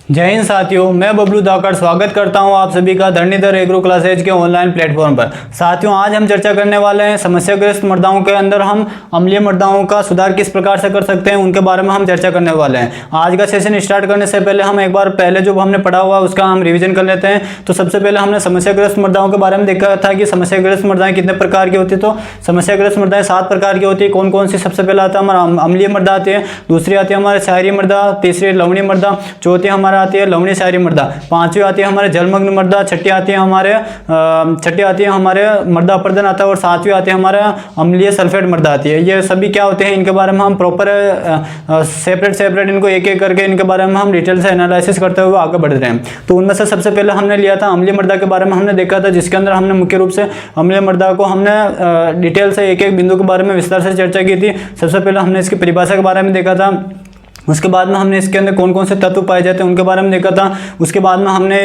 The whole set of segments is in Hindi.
जय हिंद साथियों, मैं बबलू धाकड़ स्वागत करता हूं आप सभी का धरणीधर एग्रो क्लासेज के ऑनलाइन प्लेटफॉर्म पर। साथियों, आज हम चर्चा करने वाले हैं समस्याग्रस्त मृदाओं के अंदर हम अम्लीय मृदाओं का सुधार किस प्रकार से कर सकते हैं, उनके बारे में हम चर्चा करने वाले हैं। आज का सेशन स्टार्ट करने से पहले हम एक बार पहले जो हमने पढ़ा हुआ उसका हम रिविजन कर लेते हैं। तो सबसे पहले हमने समस्याग्रस्त मृदाओं के बारे में देखा था कि समस्याग्रस्त मृदाएं कितने प्रकार की होती है। तो समस्याग्रस्त मृदाएं 7 प्रकार की होती है। कौन कौन सी? सबसे पहले आता है हमारा अम्लीय मृदा आती है, दूसरी आती है हमारे क्षारीय मृदा, तीसरी लवणीय मृदा, चौथी हमारा आती है लवणीय क्षारीय मृदा, पांचवी आती है हमारे जलमग्न मृदा, छठी आती है हमारे मृदा अपर्दन आता है और सातवीं आती है हमारे अम्लीय सल्फेट मृदा आती है। ये सभी क्या होते हैं, इनके बारे में हम प्रॉपर सेपरेट इनको एक एक करके इनके बारे में हम डिटेल से एनालिसिस करते हुए आगे बढ़ रहे हैं। तो उनमें से सबसे पहले हमने लिया था अम्लीय मृदा के बारे में हमने देखा था, जिसके अंदर हमने मुख्य रूप से अम्लीय मृदा को हमने डिटेल से एक एक बिंदु के बारे में विस्तार से चर्चा की थी। सबसे पहले हमने इसकी परिभाषा के बारे में देखा था, उसके बाद में हमने इसके अंदर कौन कौन से तत्व पाए जाते हैं उनके बारे में देखा था। उसके बाद में हमने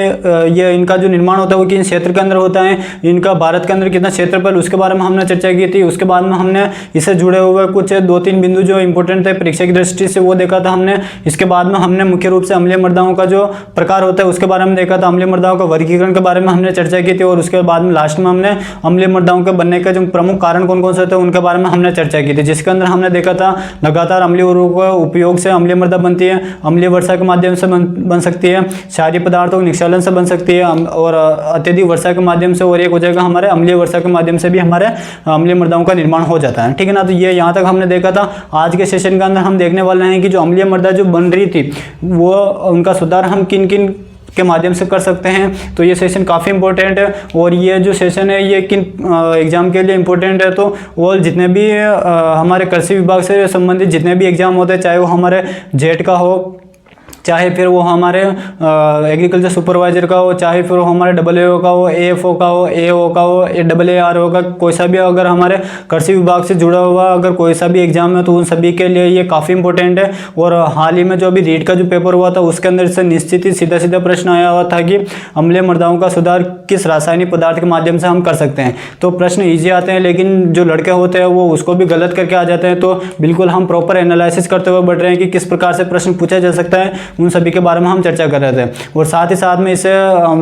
ये इनका जो निर्माण होता है वो किस क्षेत्र के अंदर होता है, इनका भारत के अंदर कितना क्षेत्रफल, उसके बारे में हमने चर्चा की थी। उसके बाद में हमने इससे जुड़े हुए कुछ 2-3 बिंदु जो इंपॉर्टेंट थे परीक्षा की दृष्टि से वो देखा था हमने। इसके बाद में हमने मुख्य रूप से अम्लीय मृदाओं का जो प्रकार होता है उसके बारे में देखा था, अम्लीय मृदाओं का वर्गीकरण के बारे में हमने चर्चा की थी। और उसके बाद में लास्ट में हमने अम्लीय मृदाओं के बनने के जो प्रमुख कारण कौन कौन से थे उनके बारे में हमने चर्चा की थी, जिसके अंदर हमने देखा था लगातार अम्लीय उर्वरकों के उपयोग से अम्लीय मृदा बनती है, अम्लीय वर्षा के माध्यम से बन सकती है, क्षारीय पदार्थों के निक्षालन से बन सकती है और अत्यधिक वर्षा के माध्यम से, और एक हो जाएगा हमारे अम्लीय वर्षा के माध्यम से भी हमारे अम्लीय मृदाओं का निर्माण हो जाता है। ठीक है ना। तो ये यहाँ तक हमने देखा था। आज के सेशन के अंदर हम देखने वाले हैं कि जो अम्लीय मृदा जो बन रही थी वो उनका सुधार हम किन किन के माध्यम से कर सकते हैं। तो ये सेशन काफ़ी इंपॉर्टेंट है और ये जो सेशन है ये किन एग्ज़ाम के लिए इंपॉर्टेंट है। तो वो जितने भी हमारे कृषि विभाग से संबंधित जितने भी एग्ज़ाम होते हैं, चाहे वो हमारे जेट का हो, चाहे फिर वो हमारे एग्रीकल्चर सुपरवाइजर का हो, चाहे फिर वो हमारे AAO का हो, AFO का हो, AO का हो, AARO का, कोई सा भी अगर हमारे कृषि विभाग से जुड़ा हुआ अगर कोई सा भी एग्जाम है तो उन सभी के लिए ये काफ़ी इंपॉर्टेंट है। और हाल ही में जो अभी रीट का जो पेपर हुआ था उसके अंदर से निश्चित ही सीधा सीधा प्रश्न आया हुआ था कि अम्लीय मृदाओं का सुधार किस रासायनिक पदार्थ के माध्यम से हम कर सकते हैं। तो प्रश्न ईजी आते हैं, लेकिन जो लड़के होते हैं वो उसको भी गलत करके आ जाते हैं। तो बिल्कुल हम प्रॉपर एनालिसिस करते हुए बढ़ रहे हैं कि किस प्रकार से प्रश्न पूछा जा सकता है, उन सभी के बारे में हम चर्चा कर रहे थे। और साथ ही साथ में इससे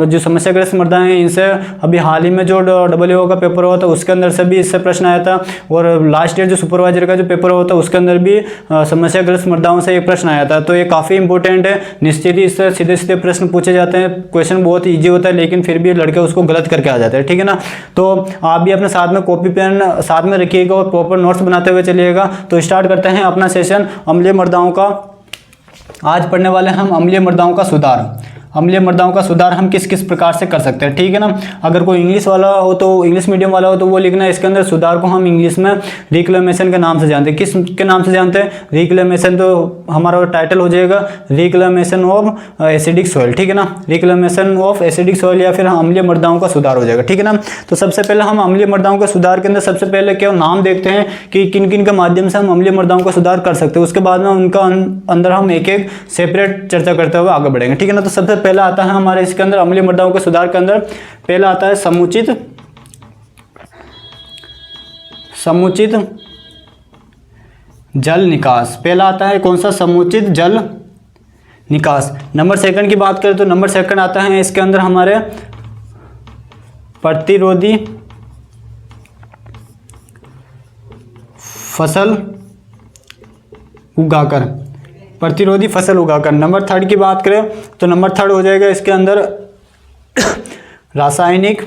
जो समस्याग्रस्त मृदा हैं इनसे अभी हाल ही में जो AAO का पेपर हुआ था उसके अंदर से भी इससे प्रश्न आया था, और लास्ट ईयर जो सुपरवाइजर का जो पेपर हुआ था उसके अंदर भी समस्याग्रस्त मृदाओं से एक प्रश्न आया था। तो ये काफ़ी इंपॉर्टेंट है। निश्चित ही इससे सीधे सीधे प्रश्न पूछे जाते हैं, क्वेश्चन बहुत ईजी होता है, लेकिन फिर भी लड़के उसको गलत करके आ जाते हैं। ठीक है ना। तो आप भी अपने साथ में कॉपी पेन साथ में रखिएगा और प्रॉपर नोट्स बनाते हुए चलिएगा। तो स्टार्ट करते हैं अपना सेशन अम्लीय मृदाओं का। आज पढ़ने वाले हम अम्लीय मृदाओं का सुधार। अम्लीय मृदाओं का सुधार हम किस किस प्रकार से कर सकते हैं। ठीक है ना। अगर कोई इंग्लिश वाला हो तो इंग्लिश मीडियम वाला हो तो वो लिखना है। इसके अंदर सुधार को हम इंग्लिश में रिक्लेमेशन के नाम से जानते हैं। किस के नाम से जानते हैं? रिक्लेमेशन। तो हमारा टाइटल हो जाएगा रिक्लेमेशन ऑफ एसिडिक सॉइल। ठीक है ना। रिक्लेमेशन ऑफ एसिडिक सॉइल या फिर अम्लीय मृदाओं का सुधार हो जाएगा। ठीक है ना। तो सबसे पहले हम अम्लीय मृदाओं के सुधार के अंदर सबसे पहले क्या नाम देखते हैं कि किन किन के माध्यम से हम अम्लीय मृदाओं का सुधार कर सकते हैं। उसके बाद में उनका अंदर हम एक एक सेपरेट चर्चा करते हुए आगे बढ़ेंगे। ठीक है ना। तो सबसे पहला आता है हमारे इसके अंदर अम्लीय मृदाओं के सुधार के अंदर पहला आता है समुचित जल निकास। पहला आता है कौन सा? समुचित जल निकास। नंबर सेकंड की बात करें तो नंबर सेकंड आता है इसके अंदर हमारे प्रतिरोधी फसल उगाकर। प्रतिरोधी फसल उगाकर। नंबर थर्ड की बात करें तो नंबर थर्ड हो जाएगा इसके अंदर रासायनिक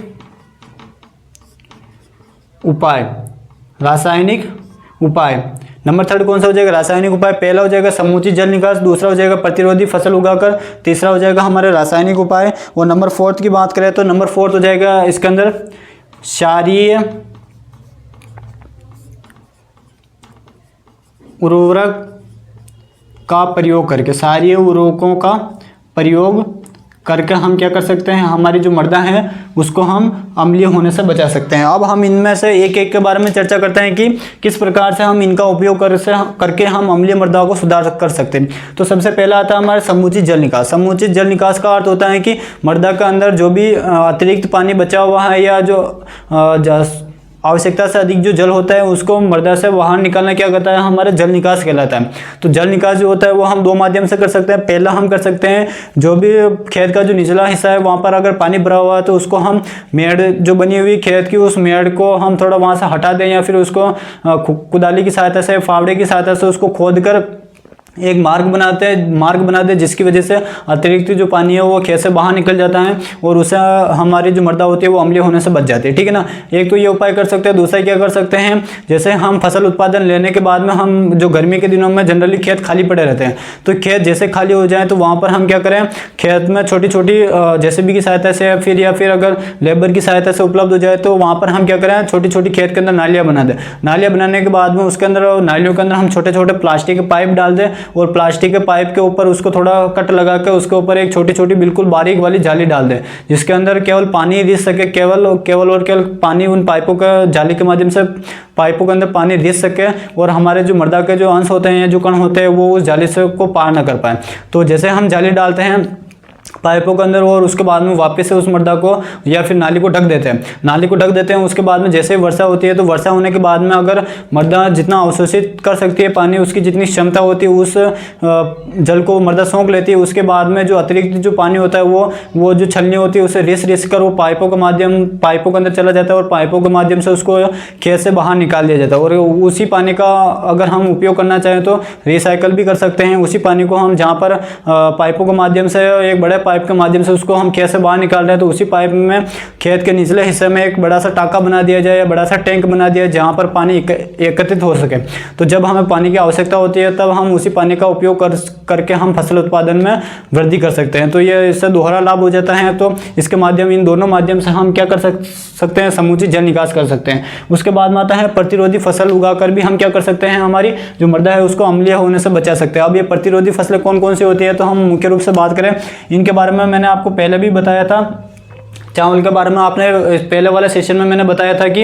उपाय। रासायनिक उपाय। नंबर थर्ड कौन सा हो जाएगा? रासायनिक उपाय। पहला हो जाएगा समुचित जल निकास, दूसरा हो जाएगा प्रतिरोधी फसल उगाकर, तीसरा हो जाएगा हमारे रासायनिक उपाय। और नंबर फोर्थ की बात करें तो नंबर फोर्थ हो जाएगा इसके अंदर क्षारीय उर्वरक का प्रयोग करके। क्षारीय उर्वरकों का प्रयोग करके हम क्या कर सकते हैं, हमारी जो मृदा है उसको हम अम्लीय होने से बचा सकते हैं। अब हम इनमें से एक एक के बारे में चर्चा करते हैं कि किस प्रकार से हम इनका उपयोग करके हम अम्लीय मृदाओं को सुधार कर सकते हैं। तो सबसे पहला आता है हमारे समुचित जल निकास। समुचित जल निकास का अर्थ होता है कि मृदा के अंदर जो भी अतिरिक्त पानी बचा हुआ है या जो आवश्यकता से अधिक जो जल होता है उसको मृदा से बाहर निकालना क्या करता है, हमारा जल निकास कहलाता है। तो जल निकास जो होता है वो हम दो माध्यम से कर सकते हैं। पहला हम कर सकते हैं, जो भी खेत का जो निचला हिस्सा है वहाँ पर अगर पानी भरा हुआ है तो उसको हम मेड़ जो बनी हुई खेत की, उस मेड़ को हम थोड़ा वहाँ से हटा दें, या फिर उसको कुदाली की सहायता से, फावड़े की सहायता से उसको खोद कर एक मार्ग बनाते हैं, जिसकी वजह से अतिरिक्त जो पानी है वो खेत से बाहर निकल जाता है और उससे हमारी जो मृदा होती है वो अम्लीय होने से बच जाती है। ठीक है ना, एक तो ये उपाय कर सकते हैं। दूसरा क्या कर सकते हैं, जैसे हम फसल उत्पादन लेने के बाद में हम जो गर्मी के दिनों में जनरली खेत खाली पड़े रहते हैं, तो खेत जैसे खाली हो जाए तो वहाँ पर हम क्या करें, खेत में छोटी छोटी जेसीबी की सहायता से या फिर अगर लेबर की सहायता से उपलब्ध हो जाए तो वहाँ पर हम क्या करें, छोटी छोटी खेत के अंदर नालियाँ बना दें। नालियाँ बनाने के बाद में उसके अंदर, नालियों के अंदर हम छोटे छोटे प्लास्टिक के पाइप डाल दें और प्लास्टिक के पाइप के ऊपर उसको थोड़ा कट लगा के उसके ऊपर एक छोटी छोटी बिल्कुल बारीक वाली जाली डाल दें, जिसके अंदर केवल पानी रिस सके, केवल पानी उन पाइपों का, जाली के माध्यम से पाइपों के अंदर पानी रिस सके और हमारे जो मृदा के जो अंश होते हैं या जो कण होते हैं वो उस जाली से को पार ना कर पाए। तो जैसे हम जाली डालते हैं पाइपों के अंदर और उसके बाद में वापस से उस मृदा को या फिर नाली को ढक देते हैं। उसके बाद में जैसे वर्षा होती है तो वर्षा होने के बाद में अगर मृदा जितना अवशोषित कर सकती है पानी, उसकी जितनी क्षमता होती है उस जल को मृदा सोख लेती है। उसके बाद में जो अतिरिक्त जो पानी होता है वो जो छलनी होती है उसे रिस कर वो पाइपों के अंदर चला जाता है और पाइपों के माध्यम से उसको खेत से बाहर निकाल दिया जाता है। और उसी पानी का अगर हम उपयोग करना चाहें तो रिसाइकल भी कर सकते हैं। उसी पानी को हम जहाँ पर पाइपों के माध्यम से, एक बड़े पाइप के माध्यम से उसको हम खेत से बाहर निकाल रहे हैं, तो उसी पाइप में खेत के निचले हिस्से में एक बड़ा सा टाका बना दिया जाए या बड़ा सा टैंक बना दिया जहाँ पर पानी एकत्रित हो सके। तो जब हमें पानी की आवश्यकता होती है तब हम उसी पानी का उपयोग करके हम फसल उत्पादन में वृद्धि कर सकते हैं। तो ये इससे दोहरा लाभ हो जाता है। तो इसके माध्यम, इन दोनों माध्यम से हम क्या कर सकते हैं, समुचित जल निकास कर सकते हैं। उसके बाद में आता है प्रतिरोधी फसल उगाकर भी हम क्या कर सकते हैं, हमारी जो मृदा है उसको अम्लीय होने से बचा सकते हैं। अब ये प्रतिरोधी फसलें कौन कौन सी होती है, तो हम मुख्य रूप से बात करें इनके बारे में, मैंने आपको पहले भी बताया था। चावल के बारे में आपने पहले वाले सेशन में मैंने बताया था कि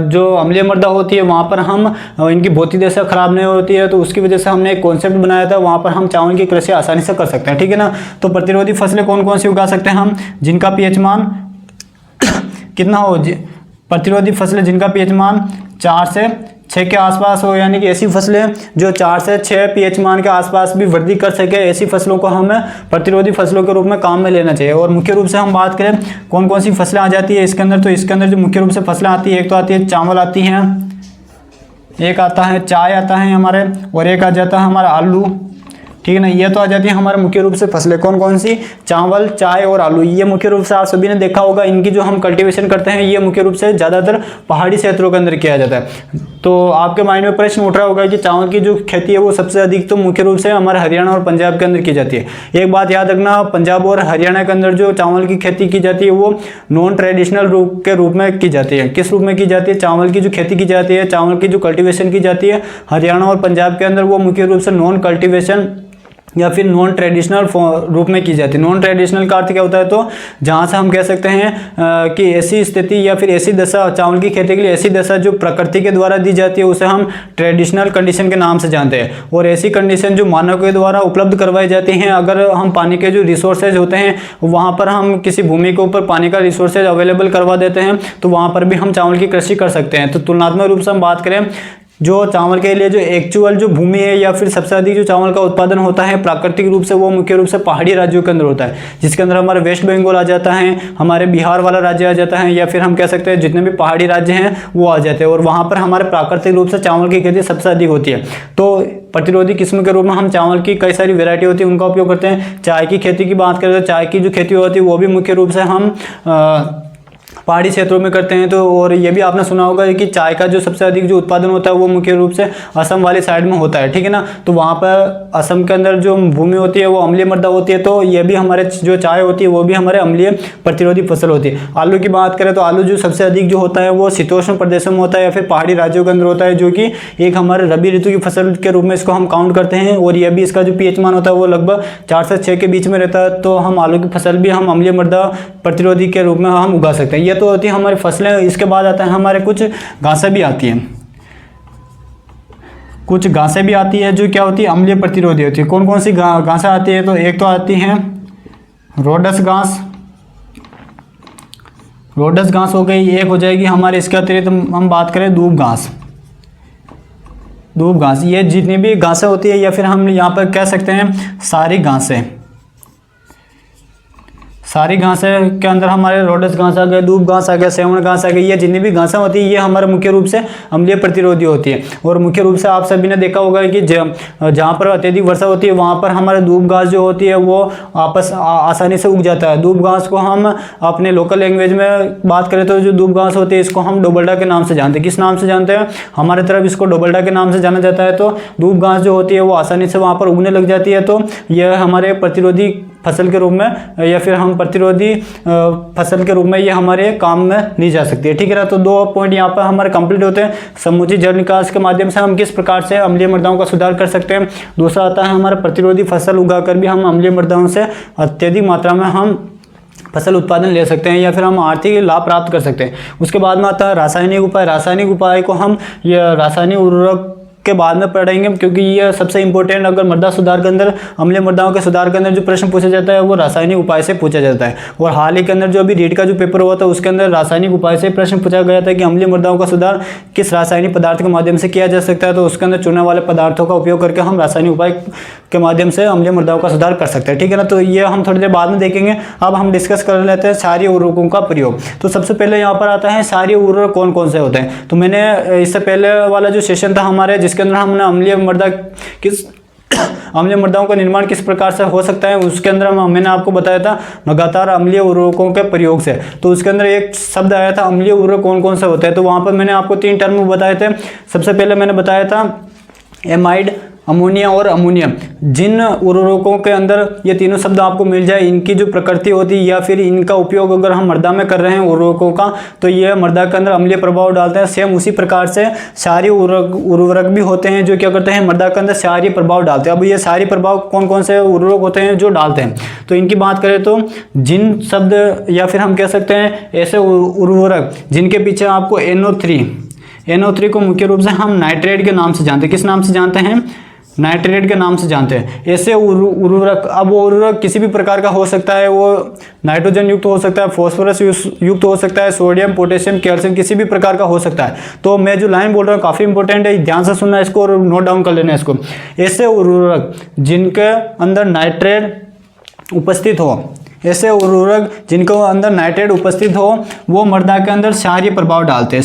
जो अम्लीय मृदा होती है वहाँ पर हम इनकी भौतिक दशा खराब नहीं होती है, तो उसकी वजह से हमने एक कॉन्सेप्ट बनाया था, वहाँ पर हम चावल की कृषि आसानी से कर सकते हैं। ठीक है ना। तो प्रतिरोधी फसलें कौन कौन सी उगा सकते हैं हम, जिनका पीएच मान कितना हो, प्रतिरोधी फसलें जिनका पीएच मान 4 से 6 के आसपास हो, यानी कि ऐसी फसलें जो 4 से 6 पीएच मान के आसपास भी वृद्धि कर सके, ऐसी फसलों को हमें प्रतिरोधी फसलों के रूप में काम में लेना चाहिए। और मुख्य रूप से हम बात करें कौन कौन सी फसलें आ जाती है इसके अंदर, तो इसके अंदर जो मुख्य रूप से फसलें आती है, एक तो आती है चावल आती हैं, एक आता है चाय आता है हमारे, और एक आ जाता है हमारा आलू। ठीक है ना, ये तो आ जाती है हमारे मुख्य रूप से फसलें। कौन कौन सी, चावल, चाय और आलू। ये मुख्य रूप से आप सभी ने देखा होगा, इनकी जो हम कल्टीवेशन करते हैं ये मुख्य रूप से ज़्यादातर पहाड़ी क्षेत्रों के अंदर किया जाता है। तो आपके माइंड में प्रश्न उठ रहा होगा कि चावल की जो खेती है वो सबसे अधिक तो मुख्य रूप से हमारे हरियाणा और पंजाब के अंदर की जाती है। एक बात याद रखना, पंजाब और हरियाणा के अंदर जो चावल की खेती की जाती है वो नॉन ट्रेडिशनल रूप में की जाती है। किस रूप में की जाती है, चावल की जो खेती की जाती है, चावल की जो कल्टीवेशन की जाती है हरियाणा और पंजाब के अंदर, वो मुख्य रूप से नॉन कल्टीवेशन या फिर नॉन ट्रेडिशनल रूप में की जाती है। नॉन ट्रेडिशनल का अर्थ क्या होता है, तो जहाँ से हम कह सकते हैं कि ऐसी स्थिति या फिर ऐसी दशा, चावल की खेती के लिए ऐसी दशा जो प्रकृति के द्वारा दी जाती है उसे हम ट्रेडिशनल कंडीशन के नाम से जानते हैं। और ऐसी कंडीशन जो मानव के द्वारा उपलब्ध करवाई जाती हैं, अगर हम पानी के जो रिसोर्सेज होते हैं वहाँ पर हम किसी भूमि के ऊपर पानी का रिसोर्सेज अवेलेबल करवा देते हैं, तो वहाँ पर भी हम चावल की कृषि कर सकते हैं। तो तुलनात्मक रूप से हम बात करें, जो चावल के लिए जो एक्चुअल जो भूमि है या फिर सबसे अधिक जो चावल का उत्पादन होता है प्राकृतिक रूप से, वो मुख्य रूप से पहाड़ी राज्यों के अंदर होता है, जिसके अंदर हमारे वेस्ट बंगाल आ जाता है, हमारे बिहार वाला राज्य आ जाता है, या फिर हम कह सकते हैं जितने भी पहाड़ी राज्य हैं वो आ जाते हैं। और वहाँ पर हमारे प्राकृतिक रूप से चावल की खेती सबसे अधिक होती है। तो प्रतिरोधी किस्म के रूप में हम चावल की कई सारी वेरायटी होती है उनका उपयोग करते हैं। चाय की खेती की बात करें तो चाय की जो खेती होती है वो भी मुख्य रूप से हम पहाड़ी क्षेत्रों में करते हैं। तो और ये भी आपने सुना होगा कि चाय का जो सबसे अधिक जो उत्पादन होता है वो मुख्य रूप से असम वाली साइड में होता है। ठीक है ना। तो वहाँ पर असम के अंदर जो भूमि होती है वो अम्लीय मृदा होती है, तो ये भी हमारे जो चाय होती है वो भी हमारे अम्लीय प्रतिरोधी फसल होती है। आलू की बात करें तो आलू जो सबसे अधिक जो होता है वो शीतोष्ण प्रदेशों में होता है या फिर पहाड़ी राज्यों के अंदर होता है, जो कि एक हमारे रबी ऋतु की फसल के रूप में इसको हम काउंट करते हैं। और ये भी इसका जो पीएच मान होता है वो लगभग 4 से 6 के बीच में रहता है। तो हम आलू की फसल भी हम अम्लीय मृदा प्रतिरोधी के रूप में हम उगा सकते हैं। ये तो होती है हमारी फसलें। इसके बाद आता है हमारे कुछ घासें भी आती हैं, कुछ घासें भी आती है जो क्या होती है, अम्लीय प्रतिरोधी होती है। कौन कौन सी घासें आती है, तो एक तो आती हैं रोडस घास। रोडस घास हो गई, एक हो जाएगी हमारे इसके अतिरिक्त हम बात करें दूब घास। दूब घास, ये जितनी भी घासें होती है या फिर हम यहाँ पर कह सकते हैं सारी घासें, सारी घासें के अंदर हमारे रोडस घास आ गए, दूब घास आ गया, सेवण घास आ गई, ये जितनी भी घासें होती है ये हमारे मुख्य रूप से अम्लीय प्रतिरोधी होती है। और मुख्य रूप से आप सभी ने देखा होगा कि जहाँ पर अत्यधिक वर्षा होती है वहाँ पर हमारे दूब घास जो होती है वो आसानी से उग जाता है। दूब घास को हम अपने लोकल लैंग्वेज में बात करें तो जो दूब घास होती है इसको हम डोबल्डा के नाम से जानते हैं। किस नाम से जानते हैं? हमारे तरफ इसको डोबल्डा के नाम से जाना जाता है। तो दूब घास जो होती है वो आसानी से वहाँ पर उगने लग जाती है, तो यह हमारे प्रतिरोधी फसल के रूप में या फिर हम प्रतिरोधी फसल के रूप में ये हमारे काम में ली जा सकती है। ठीक है ना, तो 2 पॉइंट यहाँ पर हमारे कंप्लीट होते हैं। समुचित जल निकास के माध्यम से हम किस प्रकार से अम्लीय मृदाओं का सुधार कर सकते हैं। दूसरा आता है हमारा प्रतिरोधी फसल उगाकर भी हम अम्लीय मृदाओं से अत्यधिक मात्रा में हम फसल उत्पादन ले सकते हैं या फिर हम आर्थिक लाभ प्राप्त कर सकते हैं। उसके बाद में आता है रासायनिक उपाय। रासायनिक उपाय को हम ये रासायनिक उर्वरक के बाद में पढ़ेंगे, क्योंकि ये सबसे इंपॉर्टेंट, अगर मृदा सुधार के अंदर अम्लीय मृदाओं के सुधार के अंदर जो प्रश्न पूछा जाता है वो रासायनिक उपाय से पूछा जाता है। और हाल ही के अंदर जो अभी रीट का जो पेपर हुआ था उसके अंदर रासायनिक उपाय से प्रश्न पूछा गया था कि अम्लीय मृदाओं का सुधार किस रासायनिक पदार्थ के माध्यम से किया जा सकता है। तो उसके अंदर चुने वाले पदार्थों का उपयोग करके हम रासायनिक उपाय के माध्यम से अम्लीय मृदाओं का सुधार कर सकते हैं। ठीक है ना, तो ये हम थोड़ी देर बाद में देखेंगे। अब हम डिस्कस कर लेते हैं क्षारीय उर्वरकों का प्रयोग। तो सबसे पहले यहाँ पर आता है क्षारीय उर्वरक कौन कौन से होते हैं। तो मैंने इससे पहले वाला जो सेशन था हमारे जिसके अंदर हमने अम्लीय मृदाओं का निर्माण किस प्रकार से हो सकता है उसके अंदर मैंने आपको बताया था लगातार अम्लीय उर्वरकों के प्रयोग से। तो उसके अंदर एक शब्द आया था अम्लीय उर्वरक कौन कौन से होते हैं। तो वहाँ पर मैंने आपको 3 टर्म बताए थे। सबसे पहले मैंने बताया था एमाइड, अमोनिया और अमोनियम। जिन उर्वरकों के अंदर ये तीनों शब्द आपको मिल जाए, इनकी जो प्रकृति होती है या फिर इनका उपयोग अगर हम मृदा में कर रहे हैं उर्वरकों का, तो ये मृदा के अंदर अम्लीय प्रभाव डालते हैं। सेम उसी प्रकार से क्षारीय उर्वरक भी होते हैं जो क्या करते हैं मृदा के अंदर क्षारीय प्रभाव डालते हैं। अब ये क्षारीय प्रभाव कौन कौन से उर्वरक होते हैं जो डालते हैं, तो इनकी बात करें तो जिन शब्द या फिर हम कह सकते हैं ऐसे उर्वरक जिनके पीछे आपको NO3 को मुख्य रूप से हम नाइट्रेट के नाम से जानते हैं। किस नाम से जानते हैं? नाइट्रेट के नाम से जानते हैं। ऐसे उर्वरक, अब वो उर्वरक किसी भी प्रकार का हो सकता है, वो नाइट्रोजन युक्त हो सकता है, फास्फोरस युक्त हो सकता है, सोडियम, पोटेशियम, कैल्शियम किसी भी प्रकार का हो सकता है। तो मैं जो लाइन बोल रहा हूँ काफ़ी इंपॉर्टेंट है, ध्यान से सुनना इसको और नोट डाउन कर लेना इसको। ऐसे उर्वरक जिनके अंदर नाइट्रेट उपस्थित हो, ऐसे उर्वरक जिनके अंदर नाइट्रेट उपस्थित हो वो मृदा के अंदर क्षारीय प्रभाव डालते हैं।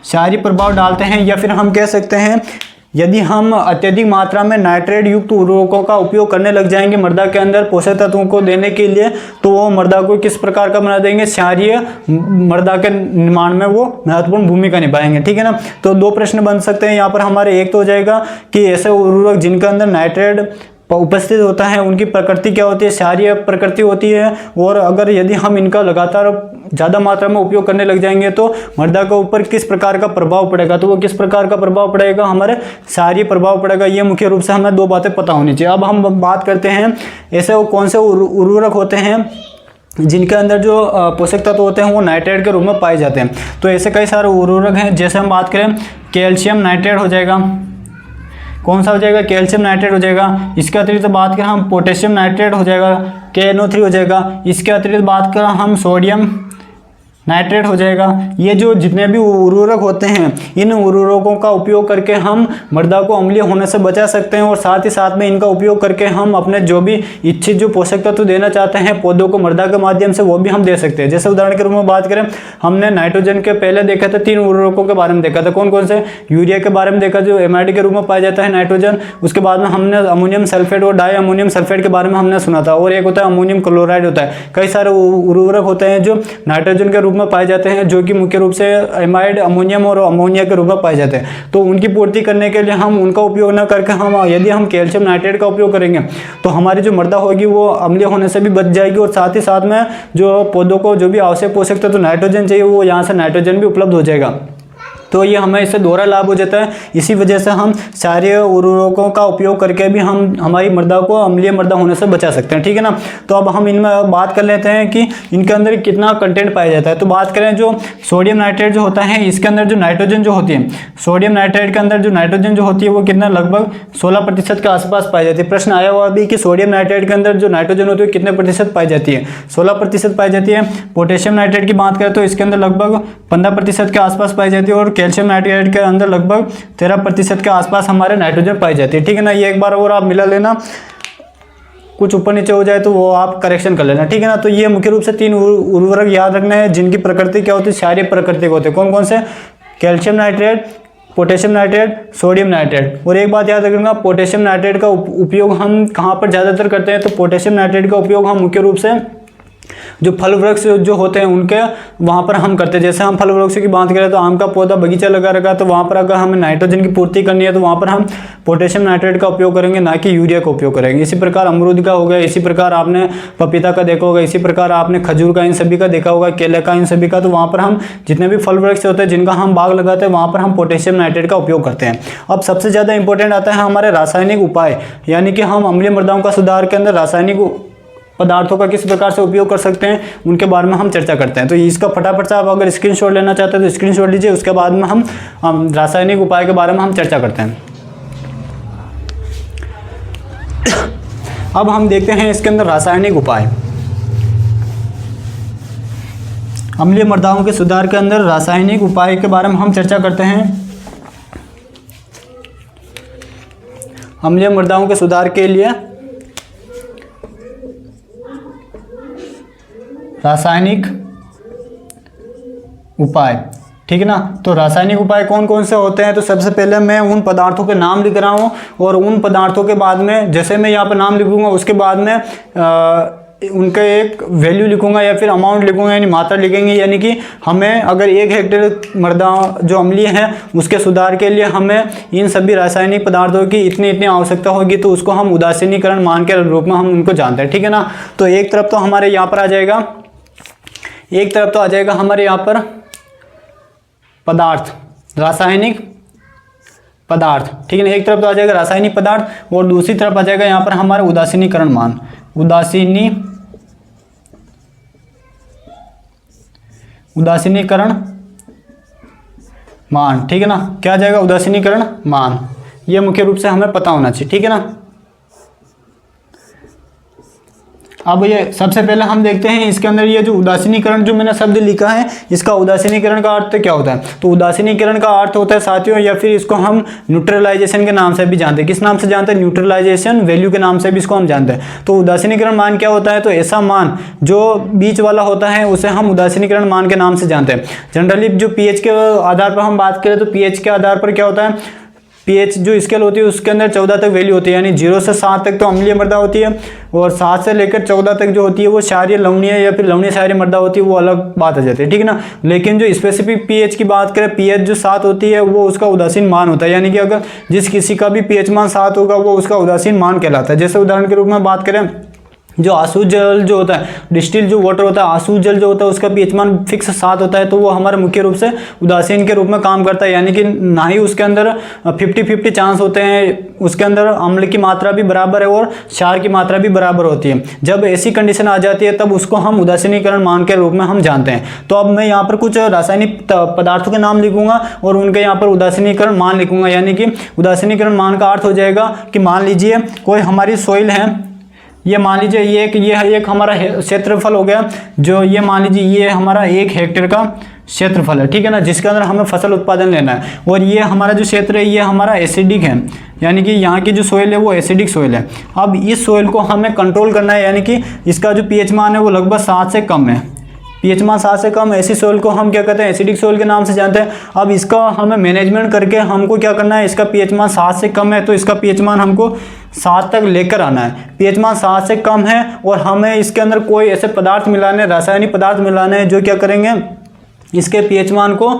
क्षारीय प्रभाव डालते हैं या फिर हम कह सकते हैं यदि हम अत्यधिक मात्रा में नाइट्रेट युक्त उर्वरकों का उपयोग करने लग जाएंगे मृदा के अंदर पोषक तत्वों को देने के लिए, तो वो मृदा को किस प्रकार का बना देंगे? क्षारीय मृदा के निर्माण में वो महत्वपूर्ण भूमिका निभाएंगे। ठीक है ना, तो 2 प्रश्न बन सकते हैं यहाँ पर हमारे। एक तो हो जाएगा कि ऐसे उर्वरक जिनके अंदर नाइट्रेट उपस्थित होता है उनकी प्रकृति क्या होती है? क्षारीय प्रकृति होती है। और अगर यदि हम इनका लगातार ज़्यादा मात्रा में उपयोग करने लग जाएंगे तो मृदा के ऊपर किस प्रकार का प्रभाव पड़ेगा? तो वो किस प्रकार का प्रभाव पड़ेगा? हमारे क्षारीय प्रभाव पड़ेगा। ये मुख्य रूप से हमें 2 बातें पता होनी चाहिए। अब हम बात करते हैं ऐसे वो कौन से उर्वरक होते हैं जिनके अंदर जो पोषक तत्व होते हैं वो नाइट्रेट के रूप में पाए जाते हैं। तो ऐसे कई सारे उर्वरक हैं। जैसे हम बात करें कैल्शियम नाइट्रेट हो जाएगा, कौन सा हो जाएगा? कैल्शियम नाइट्रेट हो जाएगा। इसके अतिरिक्त बात करें हम पोटेशियम नाइट्रेट हो जाएगा, KNO3 हो जाएगा। इसके अतिरिक्त बात करें हम सोडियम नाइट्रेट हो जाएगा। ये जो जितने भी उर्वरक होते हैं इन उर्वरकों का उपयोग करके हम मृदा को अम्लीय होने से बचा सकते हैं और साथ ही साथ में इनका उपयोग करके हम अपने जो भी इच्छित जो पोषक तत्व देना चाहते हैं पौधों को मृदा के माध्यम से वो भी हम दे सकते हैं। जैसे उदाहरण के रूप में बात करें, हमने नाइट्रोजन के पहले देखा था 3 उर्वरकों के बारे में देखा था। कौन कौन से? यूरिया के बारे में देखा जो एमाइड के रूप में पाया जाता है नाइट्रोजन। उसके बाद में हमने अमोनियम सल्फेट और डाई अमोनियम सल्फेट के बारे में हमने सुना था। और एक होता है अमोनियम क्लोराइड होता है। कई सारे उर्वरक होते हैं जो नाइट्रोजन के रूप में पाए जाते हैं जो कि मुख्य रूप से एमाइड, अमोनियम और अमोनिया के रूप में पाए जाते हैं। तो उनकी पूर्ति करने के लिए हम उनका उपयोग न करके हम यदि हम कैल्शियम नाइट्रेट का उपयोग करेंगे तो हमारी जो मृदा होगी वो अम्लीय होने से भी बच जाएगी और साथ ही साथ में जो पौधों को जो भी आवश्यक पोषक तत्व नाइट्रोजन चाहिए वो यहाँ से नाइट्रोजन भी उपलब्ध हो जाएगा। तो ये हमें इससे दोहरा लाभ हो जाता है। इसी वजह से हम क्षारीय उर्वरकों का उपयोग करके भी हम हमारी मृदा को अम्लीय मृदा होने से बचा सकते हैं, ठीक है ना। तो अब हम इनमें बात कर लेते हैं कि इनके अंदर कितना कंटेंट पाया जाता है। तो बात करें जो सोडियम नाइट्रेट जो होता है, इसके अंदर जो नाइट्रोजन जो होती है, सोडियम नाइट्रेट के अंदर जो नाइट्रोजन जो होती है वो कितना लगभग 16% के आसपास पाई जाती है। प्रश्न आया हुआ भी कि सोडियम नाइट्रेट के अंदर जो नाइट्रोजन होती है कितने प्रतिशत पाई जाती है, 16% पाई जाती है। पोटेशियम नाइट्रेट की बात करें तो इसके अंदर लगभग 15% के आसपास पाई जाती है और कैल्शियम नाइट्रेट के अंदर लगभग 13% के आसपास हमारे नाइट्रोजन पाई जाती है, ठीक है ना। ये एक बार और आप मिला लेना, कुछ ऊपर नीचे हो जाए तो वो आप करेक्शन कर लेना, ठीक है ना। तो ये मुख्य रूप से 3 उर्वरक याद रखना है जिनकी प्रकृति क्या होती है, क्षारीय प्रकृति के होते हैं। कौन कौन से? Calcium nitrate, potassium nitrate, sodium nitrate. और एक बात याद रखना, पोटेशियम नाइट्रेट का उपयोग हम कहाँ पर ज़्यादातर करते हैं? तो पोटेशियम नाइट्रेट का उपयोग हम मुख्य रूप से जो फल वृक्ष जो होते हैं उनके वहाँ पर हम करते हैं। जैसे हम फल वृक्ष की बात करें तो आम का पौधा बगीचा लगा रखा है, तो वहाँ पर अगर हमें नाइट्रोजन की पूर्ति करनी है तो वहाँ पर हम पोटेशियम नाइट्रेट का उपयोग करेंगे, ना कि यूरिया का उपयोग करेंगे। इसी प्रकार अमरूद का हो गया, इसी प्रकार आपने पपीता का देखा होगा, इसी प्रकार आपने खजूर का, इन सभी का देखा होगा, केले का, इन सभी का। तो वहाँ पर हम जितने भी फल वृक्ष होते हैं जिनका हम बाग लगाते हैं वहाँ पर हम पोटेशियम नाइट्रेट का उपयोग करते हैं। अब सबसे ज़्यादा इंपॉर्टेंट आता है हमारे रासायनिक उपाय, यानी कि हम अम्लीय मृदाओं का सुधार के अंदर रासायनिक पदार्थों का किस प्रकार से उपयोग कर सकते हैं उनके बारे में हम चर्चा करते हैं। तो इसका फटाफट से आप अगर स्क्रीनशॉट लेना चाहते हैं तो स्क्रीनशॉट लीजिए, उसके बाद में हम रासायनिक उपाय के बारे में हम चर्चा करते हैं। अब हम देखते हैं इसके अंदर रासायनिक उपाय। अम्लीय मृदाओं के सुधार के अंदर रासायनिक उपाय के बारे में हम चर्चा करते हैं। अम्लीय मृदाओं के सुधार के लिए रासायनिक उपाय, ठीक है ना। तो रासायनिक उपाय कौन कौन से होते हैं? तो सबसे पहले मैं उन पदार्थों के नाम लिख रहा हूँ और उन पदार्थों के बाद में जैसे मैं यहाँ पर नाम लिखूंगा उसके बाद में उनका एक वैल्यू लिखूंगा या फिर अमाउंट लिखूंगा, यानी मात्रा लिखेंगे। यानी कि हमें अगर 1 हेक्टेयर मृदा जो अम्लीय है उसके सुधार के लिए हमें इन सभी रासायनिक पदार्थों की इतनी आवश्यकता होगी, तो उसको हम उदासीनीकरण मान के रूप में हम उनको जानते हैं, ठीक है ना। तो एक तरफ तो हमारे यहाँ पर आ जाएगा, एक तरफ तो आ जाएगा हमारे यहाँ पर पदार्थ, रासायनिक पदार्थ, ठीक है ना। एक तरफ तो आ जाएगा रासायनिक पदार्थ और दूसरी तरफ आ जाएगा यहाँ पर हमारा उदासीनीकरण मान, उदासीनीकरण मान, ठीक है ना। क्या आ जाएगा? उदासीनीकरण मान। ये मुख्य रूप से हमें पता होना चाहिए, ठीक है ना। अब ये सबसे पहले हम देखते हैं इसके अंदर ये जो उदासीनीकरण जो मैंने शब्द लिखा है, इसका उदासीनीकरण का अर्थ क्या होता है? तो उदासीनीकरण का अर्थ होता है साथियों, या फिर इसको हम न्यूट्रलाइजेशन के नाम से भी जानते हैं। किस नाम से जानते हैं? न्यूट्रलाइजेशन वैल्यू के नाम से भी इसको हम जानते हैं। तो उदासीनीकरण मान क्या होता है? तो ऐसा मान जो बीच वाला होता है उसे हम उदासीनीकरण मान के नाम से जानते हैं। जनरली जो पीएच के आधार पर हम बात करें तो पीएच के आधार पर क्या होता है? पीएच जो स्केल होती है उसके अंदर 14 तक वैल्यू होती है, यानी 0 से 7 तक तो अम्लीय मृदा होती है और 7 से लेकर 14 तक जो होती है वो क्षारीय लवणीय या फिर लवणीय क्षारीय मृदा होती है, वो अलग बात आ जाती है, ठीक है ना। लेकिन जो स्पेसिफिक पीएच की बात करें, पीएच जो 7 होती है वो उसका उदासीन मान होता है, यानी कि अगर जिस किसी का भी पीएच मान 7 होगा वो उसका उदासीन मान कहलाता है। जैसे उदाहरण के रूप में बात करें, जो आंसू जल जो होता है, डिस्टिल जो वाटर होता है, आंसू जल जो होता है उसका पीएच मान फिक्स 7 होता है, तो वो हमारे मुख्य रूप से उदासीन के रूप में काम करता है। यानी कि ना ही उसके अंदर 50-50 चांस होते हैं, उसके अंदर अम्ल की मात्रा भी बराबर है और क्षार की मात्रा भी बराबर होती है। जब ऐसी कंडीशन आ जाती है तब उसको हम उदासीनीकरण मान के रूप में हम जानते हैं। तो अब मैं यहाँ पर कुछ रासायनिक पदार्थों के नाम लिखूंगा और उनके यहाँ पर उदासीनीकरण मान लिखूंगा। यानी कि उदासीनीकरण मान का अर्थ हो जाएगा कि मान लीजिए कोई हमारी सॉइल है, ये मान लीजिए ये एक हमारा क्षेत्रफल हो गया, जो ये मान लीजिए ये हमारा 1 हेक्टेयर का क्षेत्रफल है, ठीक है ना, जिसके अंदर हमें फसल उत्पादन लेना है। और ये हमारा जो क्षेत्र है ये हमारा एसिडिक है, यानी कि यहाँ की जो सोइल है वो एसिडिक सोइल है। अब इस सोइल को हमें कंट्रोल करना है, यानी कि इसका जो पीएच मान है वो लगभग 7 से कम है। पीएच मान 7 से कम ऐसी सोइल को हम क्या कहते हैं? एसिडिक सोइल के नाम से जानते हैं। अब इसका हमें मैनेजमेंट करके हमको क्या करना है? इसका पीएच मान 7 से कम है तो इसका पीएच मान हमको 7 तक लेकर आना है। पीएच मान 7 से कम है और हमें इसके अंदर कोई ऐसे पदार्थ मिलाने, रासायनिक पदार्थ मिलाने हैं जो क्या करेंगे? इसके पीएच मान को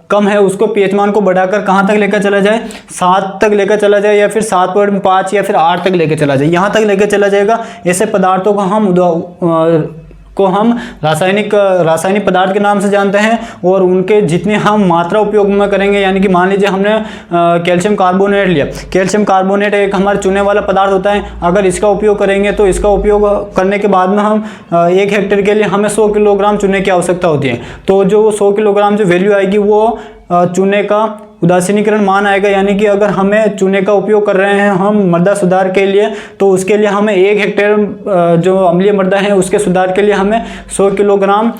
कम है उसको पीएच मान को बढ़ाकर कहाँ तक लेकर चला जाए? 7 तक लेकर चला जाए, या फिर 7.5 या फिर 8 तक लेकर चला जाए, यहाँ तक लेकर चला जाएगा। ऐसे पदार्थों को हम को हम रासायनिक पदार्थ के नाम से जानते हैं, और उनके जितने हम मात्रा उपयोग में करेंगे, यानी कि मान लीजिए हमने कैल्शियम कार्बोनेट लिया। कैल्शियम कार्बोनेट एक हमारे चूने वाला पदार्थ होता है। अगर इसका उपयोग करेंगे तो इसका उपयोग करने के बाद में हम 1 हेक्टेयर के लिए हमें 100 किलोग्राम चूने की आवश्यकता होती है। तो जो 100 किलोग्राम जो वैल्यू आएगी वो चूने का उदासीनीकरण मान आएगा, यानी कि अगर हमें चूने का उपयोग कर रहे हैं हम मृदा सुधार के लिए, तो उसके लिए हमें 1 हेक्टेयर जो अम्लीय मृदा है उसके सुधार के लिए हमें 100 किलोग्राम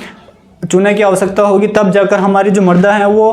चूने की आवश्यकता होगी। तब जाकर हमारी जो मृदा है वो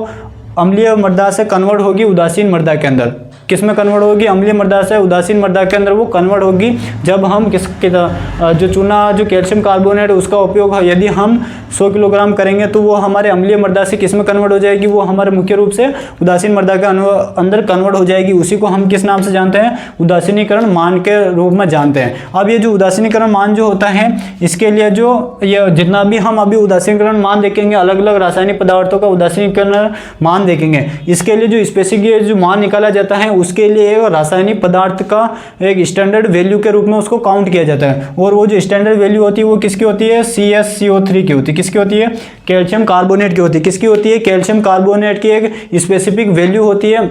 अम्लीय मृदा से कन्वर्ट होगी उदासीन मृदा के अंदर। किस में कन्वर्ट होगी? अम्लीय मृदा से उदासीन मृदा के अंदर वो कन्वर्ट होगी जब हम जो चूना जो कैल्शियम कार्बोनेट उसका उपयोग यदि हम 100 किलोग्राम करेंगे तो वो हमारे अम्लीय मृदा से किस में कन्वर्ट हो जाएगी? वो हमारे मुख्य रूप से उदासीन मृदा के अंदर कन्वर्ट हो जाएगी। उसी को हम किस नाम से जानते हैं? उदासीनीकरण मान के रूप में जानते हैं। अब ये जो उदासीनीकरण मान जो होता है, इसके लिए जो ये जितना भी हम अभी उदासीनीकरण मान देखेंगे, अलग अलग रासायनिक पदार्थों का उदासीनीकरण मान देखेंगे, इसके लिए जो स्पेसिफिक जो मान निकाला जाता है उसके लिए एक रासायनिक पदार्थ का एक स्टैंडर्ड वैल्यू के रूप में उसको काउंट किया जाता है। और वो जो स्टैंडर्ड वैल्यू होती है वो किसकी होती है? CaCO3 की होती है। किसकी होती है? कैल्शियम कार्बोनेट की होती है। किसकी होती है? कैल्शियम कार्बोनेट की एक स्पेसिफिक वैल्यू होती है।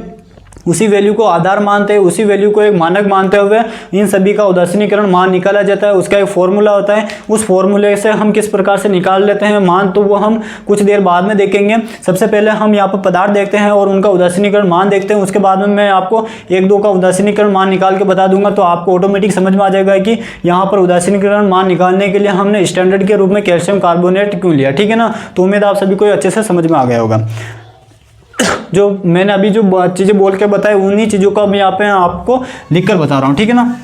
उसी वैल्यू को आधार मानते हैं, उसी वैल्यू को एक मानक मानते हुए इन सभी का उदासीनीकरण मान निकाला जाता है। उसका एक फॉर्मूला होता है। उस फॉर्मूले से हम किस प्रकार से निकाल लेते हैं मान, तो वो हम कुछ देर बाद में देखेंगे। सबसे पहले हम यहाँ पर पदार्थ देखते हैं और उनका उदासीनीकरण मान देखते हैं। उसके बाद में मैं आपको 1-2 का उदासीनीकरण मान निकाल के बता दूंगा, तो आपको ऑटोमेटिक समझ में आ जाएगा कि यहाँ पर उदासीनीकरण मान निकालने के लिए हमने स्टैंडर्ड के रूप में कैल्शियम कार्बोनेट क्यों लिया। ठीक है ना? तो उम्मीद आप सभी को अच्छे से समझ में आ गया होगा। जो मैंने अभी जो चीज़ें बोल के बताई उन्हीं चीज़ों को मैं यहाँ पे आपको लिख कर बता रहा हूँ। ठीक है ना?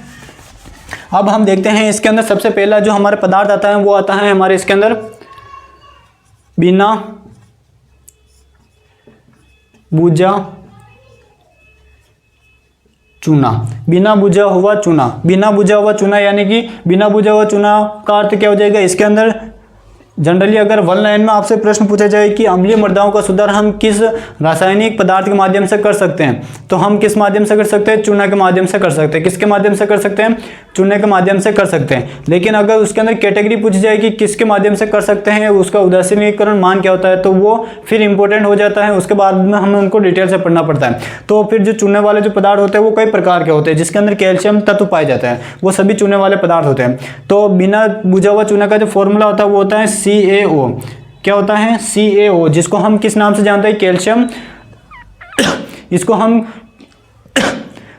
अब हम देखते हैं इसके अंदर सबसे पहला जो हमारे पदार्थ आता है वो आता है हमारे इसके अंदर बिना बुझा चूना। बिना बुझा हुआ चूना। बिना बुझा हुआ चूना यानी कि बिना बुझा हुआ चूना का अर्थ क्या हो जाएगा? इसके अंदर जनरली अगर 1 लाइन में आपसे प्रश्न पूछा जाए कि अम्लीय मृदाओं का सुधार हम किस रासायनिक पदार्थ के माध्यम से कर सकते हैं, तो हम किस माध्यम से कर सकते हैं? चूना के माध्यम से कर सकते हैं। किसके माध्यम से कर सकते हैं? चूने के माध्यम से कर सकते हैं। लेकिन अगर उसके अंदर कैटेगरी पूछी जाए कि किसके माध्यम से कर सकते हैं, उसका उदासीनीकरण मान क्या होता है, तो वो फिर इंपॉर्टेंट हो जाता है। उसके बाद में हमें उनको डिटेल से पढ़ना पड़ता है। तो फिर जो चूने वाले जो पदार्थ होते हैं वो कई प्रकार के होते हैं, जिसके अंदर कैल्शियम तत्व पाए जाते हैं, वो सभी चूने वाले पदार्थ होते हैं। तो बिना बुझा हुआ चूना का जो फॉर्मूला होता है वो होता है CaO। क्या होता है? CaO, जिसको हम किस नाम से जानते हैं? कैल्शियम। इसको हम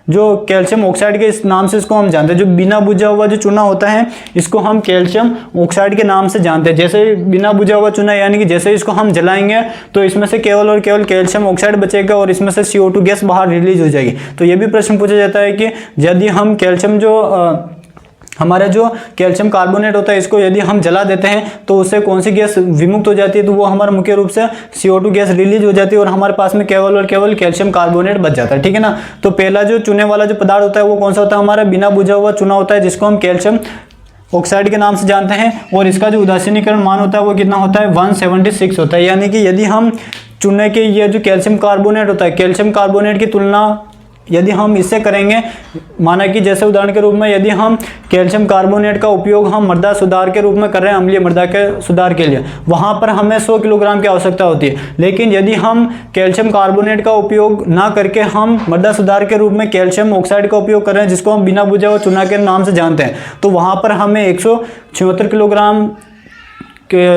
जो कैल्शियम ऑक्साइड के इस नाम से इसको हम जानते हैं। जो बिना बुझा हुआ जो चूना होता है इसको हम कैल्शियम ऑक्साइड के नाम से जानते हैं। जैसे बिना बुझा हुआ चूना यानी कि जैसे इसको हम जलाएंगे तो इसमें से केवल और केवल कैल्शियम ऑक्साइड बचेगा और इसमें से CO2 गैस बाहर रिलीज हो जाएगी। तो ये भी प्रश्न पूछा जाता है कि यदि हम कैल्शियम जो हमारा जो कैल्शियम कार्बोनेट होता है इसको यदि हम जला देते हैं तो उससे कौन सी गैस विमुक्त हो जाती है, तो वो हमारा मुख्य रूप से CO2 गैस रिलीज हो जाती है और हमारे पास में केवल और केवल कैल्शियम कार्बोनेट बच जाता है। ठीक है ना? तो पहला जो चूने वाला जो पदार्थ होता है वो कौन सा होता है? हमारा बिना बुझा हुआ चूना होता है, जिसको हम कैल्शियम ऑक्साइड के नाम से जानते हैं। और इसका जो उदासीनीकरण मान होता है वो कितना होता है? 176 होता है। यानी कि यदि हम चूने के ये जो कैल्शियम कार्बोनेट होता है, कैल्शियम कार्बोनेट की तुलना यदि हम इससे करेंगे, माना कि जैसे उदाहरण के रूप में यदि हम कैल्शियम कार्बोनेट का उपयोग हम मृदा सुधार के रूप में कर रहे हैं, अम्लीय मृदा के सुधार के लिए, वहाँ पर हमें 100 किलोग्राम की आवश्यकता होती है। लेकिन यदि हम कैल्शियम कार्बोनेट का उपयोग ना करके हम मृदा सुधार के रूप में कैल्शियम ऑक्साइड का उपयोग कर रहे हैं, जिसको हम बिना बुझा हुआ चूना के नाम से जानते हैं, तो वहाँ पर हमें 176 किलोग्राम के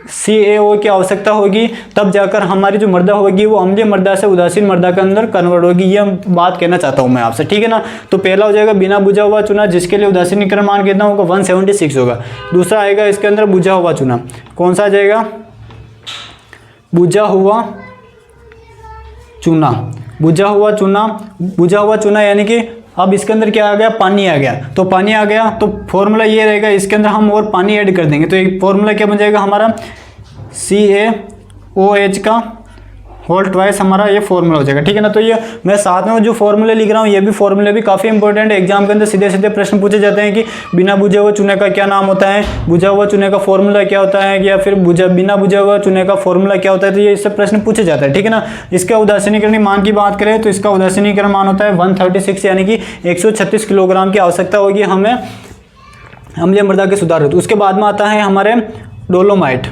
CaO की आवश्यकता होगी। तब जाकर हमारी जो मृदा होगी वो अम्लीय मृदा से उदासीन मृदा के अंदर कन्वर्ट होगी। ये बात कहना चाहता हूँ मैं आपसे। ठीक है ना? तो पहला हो जाएगा बिना बुझा हुआ चूना, जिसके लिए उदासीनीकरण मान कितना होगा? 176 होगा। दूसरा आएगा इसके अंदर बुझा हुआ चूना। कौन सा आ जाएगा? बुझा हुआ चूना। बुझा हुआ चूना। बुझा हुआ चूना यानी कि अब इसके अंदर क्या आ गया? पानी आ गया। तो पानी आ गया तो फॉर्मूला ये रहेगा, इसके अंदर हम और पानी ऐड कर देंगे तो एक फॉर्मूला क्या बन जाएगा हमारा? CaOH का होल ट्वाइस हमारा ये फॉर्मूला हो जाएगा। ठीक है ना? तो ये मैं साथ में जो फॉर्मूले लिख रहा हूँ ये भी फॉर्मूले भी काफ़ी इंपॉर्टेंट है। एग्जाम के अंदर सीधे सीधे प्रश्न पूछे जाते हैं कि बिना बुझे हुए चूने का क्या नाम होता है, बुझा हुआ चूने का फॉर्मूला क्या होता है, या फिर बिना बुझा हुआ चूने का फॉर्मूला क्या होता है। तो ये इससे प्रश्न पूछे जाता है। ठीक है ना? इसका उदासीनीकरण मान की बात करें तो इसका उदासीनीकरण मान होता है 136 यानी कि 136 किलोग्राम की आवश्यकता होगी हमें अम्लीय मृदा के सुधार हेतु। उसके बाद में आता है हमारे डोलोमाइट।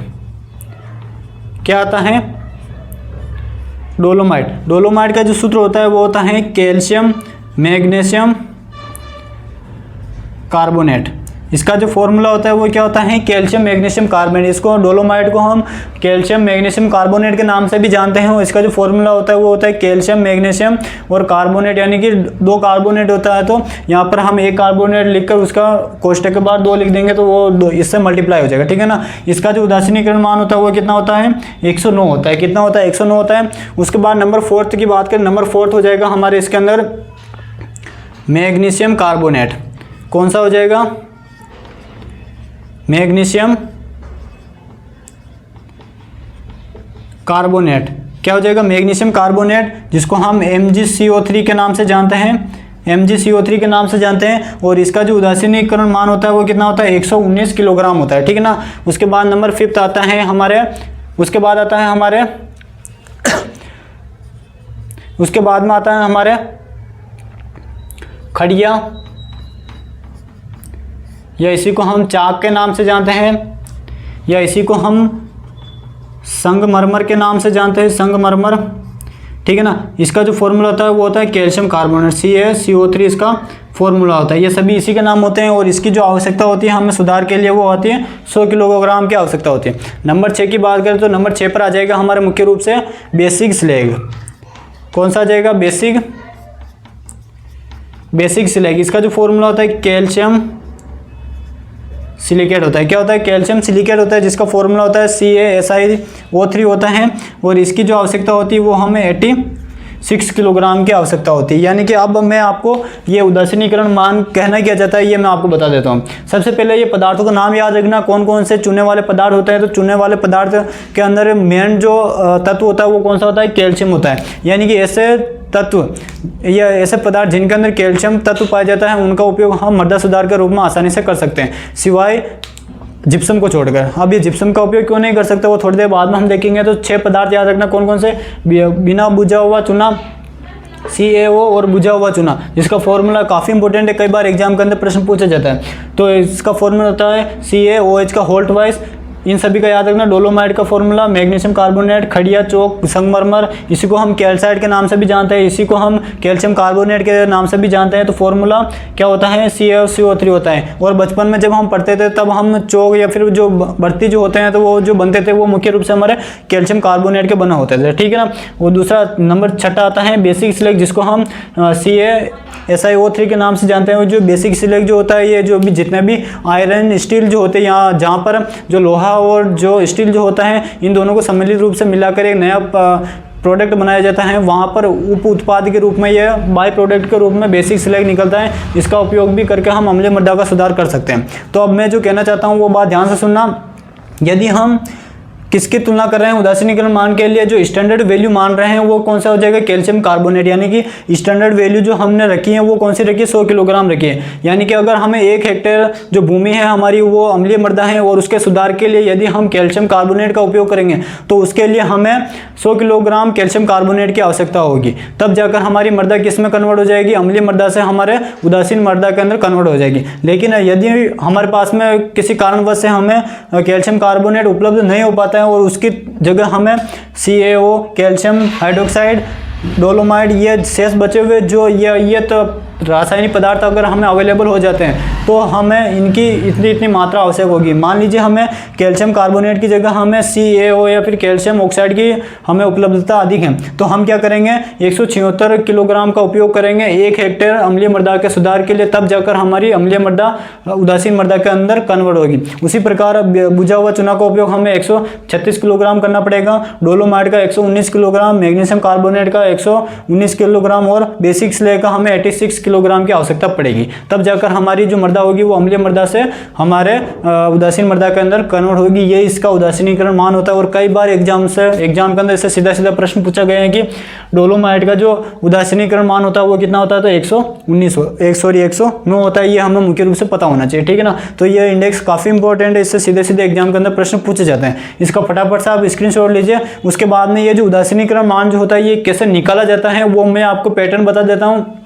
क्या आता है? डोलोमाइट। डोलोमाइट का जो सूत्र होता है वो होता है कैल्शियम मैग्नीशियम कार्बोनेट। इसका जो फॉर्मूला होता है वो क्या होता है? Calcium magnesium carbonate. इसको डोलोमाइट को हम कैल्शियम मैग्नीशियम कार्बोनेट के नाम से भी जानते हैं। इसका जो फॉर्मूला होता है वो होता है कैल्शियम मैग्नीशियम और कार्बोनेट, यानी कि 2 कार्बोनेट होता है, तो यहाँ पर हम 1 कार्बोनेट लिखकर उसका कोष्टक के बाद 2 लिख देंगे तो वो इससे मल्टीप्लाई हो जाएगा, ठीक है ना। इसका जो उदासीनीकरण मान होता है वो कितना होता है? 109 होता है। कितना होता है? 109 होता है। उसके बाद नंबर 4 की बात करें, नंबर 4 हो जाएगा हमारे इसके अंदर मैग्नीशियम कार्बोनेट। कौन सा हो जाएगा? Magnesium carbonate. क्या हो जाएगा? मैग्नीशियम कार्बोनेट, जिसको हम MgCO3 के नाम से जानते हैं, MgCO3 के नाम से जानते हैं। और इसका जो उदासीनीकरण मान होता है वो कितना होता है? 119 किलोग्राम होता है, ठीक है ना। उसके बाद नंबर 5 आता है हमारे, उसके बाद आता है हमारे उसके बाद में आता है हमारे खड़िया, या इसी को हम चाक के नाम से जानते हैं, या इसी को हम संगमरमर के नाम से जानते हैं, संगमरमर, ठीक है ना। इसका जो फॉर्मूला होता है वो होता है कैल्शियम कार्बोनेट, CaCO3 इसका फॉर्मूला होता है। ये सभी इसी के नाम होते हैं। और इसकी जो आवश्यकता होती है हमें सुधार के लिए वो होती है 100 किलोग्राम की आवश्यकता होती है। नंबर 6 की बात करें तो नंबर 6 पर आ जाएगा हमारे मुख्य रूप से बेसिक स्लैग। कौन सा आ जाएगा? Basic slag. इसका जो फॉर्मूला होता है कैल्शियम सिलिकेट होता है। क्या होता है? कैल्शियम सिलिकेट होता है, जिसका फॉर्मूला होता है CaSiO3 होता है। और इसकी जो आवश्यकता होती है वो हमें 86 किलोग्राम की आवश्यकता होती है। यानी कि अब मैं आपको ये उदासीनीकरण मान कहना क्या चाहता है ये मैं आपको बता देता हूँ। सबसे पहले ये पदार्थों का नाम याद रखना, कौन कौन से चुने वाले पदार्थ होते हैं। तो चुने वाले पदार्थ के अंदर मेन जो तत्व होता है वो कौन सा होता है? कैल्शियम होता है। यानी कि ऐसे तत्व या ऐसे पदार्थ जिनके अंदर कैल्शियम तत्व पाया जाता है उनका उपयोग हम मृदा सुधार के रूप में आसानी से कर सकते हैं, सिवाय जिप्सम को छोड़कर। अब ये जिप्सम का उपयोग क्यों नहीं कर सकते वो थोड़ी देर बाद में हम देखेंगे। तो 6 पदार्थ याद रखना, कौन कौन से? बिना बुझा हुआ चूना CaO और बुझा हुआ चूना, जिसका फॉर्मूला काफ़ी इंपॉर्टेंट है, कई बार एग्जाम के अंदर प्रश्न पूछा जाता है। तो इसका फॉर्मूला होता है CaOH का होल्ट वाइज। इन सभी का याद रखना। डोलोमाइट का फॉर्मूला मैग्नीशियम कार्बोनेट, खड़िया, चौक, संगमरमर, इसी को हम कैल्साइट के नाम से भी जानते हैं, इसी को हम कैल्शियम कार्बोनेट के नाम से भी जानते हैं। तो फॉर्मूला क्या होता है? CaCO3 होता है। और बचपन में जब हम पढ़ते थे तब हम चौक या फिर जो बढ़ती जो होते हैं तो वो जो बनते थे वो मुख्य रूप से हमारे कैल्शियम कार्बोनेट के बना होते थे, ठीक है ना। वो दूसरा नंबर 6 आता है बेसिक स्लैग, जिसको हम CaSiO3 के नाम से जानते हैं। जो बेसिक स्लैग जो होता है ये जो भी जितने भी आयरन स्टील जो होते हैं, यहाँ जहाँ पर जो लोहा और जो स्टील जो होता है इन दोनों को सम्मिलित रूप से मिलाकर एक नया प्रोडक्ट बनाया जाता है। वहाँ पर उप उत्पाद के रूप में यह बाय प्रोडक्ट के रूप में बेसिक स्लैग निकलता है। इसका उपयोग भी करके हम अम्लीय मृदा का सुधार कर सकते हैं। तो अब मैं जो कहना चाहता हूँ वो बात ध्यान से सुनना। यदि हम किसकी तुलना कर रहे हैं उदासीनीकरण मान के लिए, जो स्टैंडर्ड वैल्यू मान रहे हैं वो कौन सा हो जाएगा? Calcium carbonate. यानी कि स्टैंडर्ड वैल्यू जो हमने रखी है वो कौन सी रखी है? 100 किलोग्राम रखी है। यानी कि अगर हमें 1 हेक्टेयर जो भूमि है हमारी वो अम्लीय मृदा है और उसके सुधार के लिए यदि हम कैल्शियम कार्बोनेट का उपयोग करेंगे तो उसके लिए हमें 100 किलोग्राम कैल्शियम कार्बोनेट की आवश्यकता होगी। तब जाकर हमारी मृदा किस में कन्वर्ट हो जाएगी? अम्लीय मृदा से हमारे उदासीन मृदा के अंदर कन्वर्ट हो जाएगी। लेकिन यदि हमारे पास में किसी कारणवश से हमें कैल्शियम कार्बोनेट उपलब्ध नहीं हो पाता है और उसकी जगह हमें CaO, कैल्शियम हाइड्रोक्साइड, डोलोमाइट, ये शेष बचे हुए जो ये तो रासायनिक पदार्थ अगर हमें अवेलेबल हो जाते हैं तो हमें इनकी इतनी मात्रा आवश्यक होगी। मान लीजिए हमें कैल्शियम कार्बोनेट की जगह हमें CaO या फिर कैल्शियम ऑक्साइड की हमें उपलब्धता अधिक है, तो हम क्या करेंगे? 176 किलोग्राम का उपयोग करेंगे 1 हेक्टेयर अम्लीय मृदा के सुधार के लिए। तब जाकर हमारी अम्लीय मृदा उदासीन मृदा के अंदर कन्वर्ट होगी। उसी प्रकार बुझा हुआ चूना का उपयोग हमें 136 किलोग्राम करना पड़ेगा, डोलोमाइट का 119 किलोग्राम, मैग्नीशियम कार्बोनेट का 119 किलोग्राम और बेसिक स्लैग का हमें 86 किलोग्राम की आवश्यकता पड़ेगी। तब जाकर हमारी जो मृदा होगी वो अम्लीय मृदा से हमारे उदासीन मृदा के अंदर कन्वर्ट होगी। ये इसका उदासीनीकरण मान होता है। और कई बार एग्जाम के अंदर इससे सीधा प्रश्न पूछा गया है कि डोलोमाइट का जो उदासीनीकरण मान होता है वो कितना होता है? तो 109 होता है। ये हमें मुख्य रूप से पता होना चाहिए, ठीक है ना। तो ये इंडेक्स काफी इंपॉर्टेंट है, इससे सीधे एग्जाम के अंदर प्रश्न पूछे जाते हैं। इसका फटाफट से आप स्क्रीनशॉट लीजिए। उसके बाद में ये जो उदासीनीकरण मान जो होता है ये कैसे निकाला जाता है वो मैं आपको पैटर्न बता देता हूँ।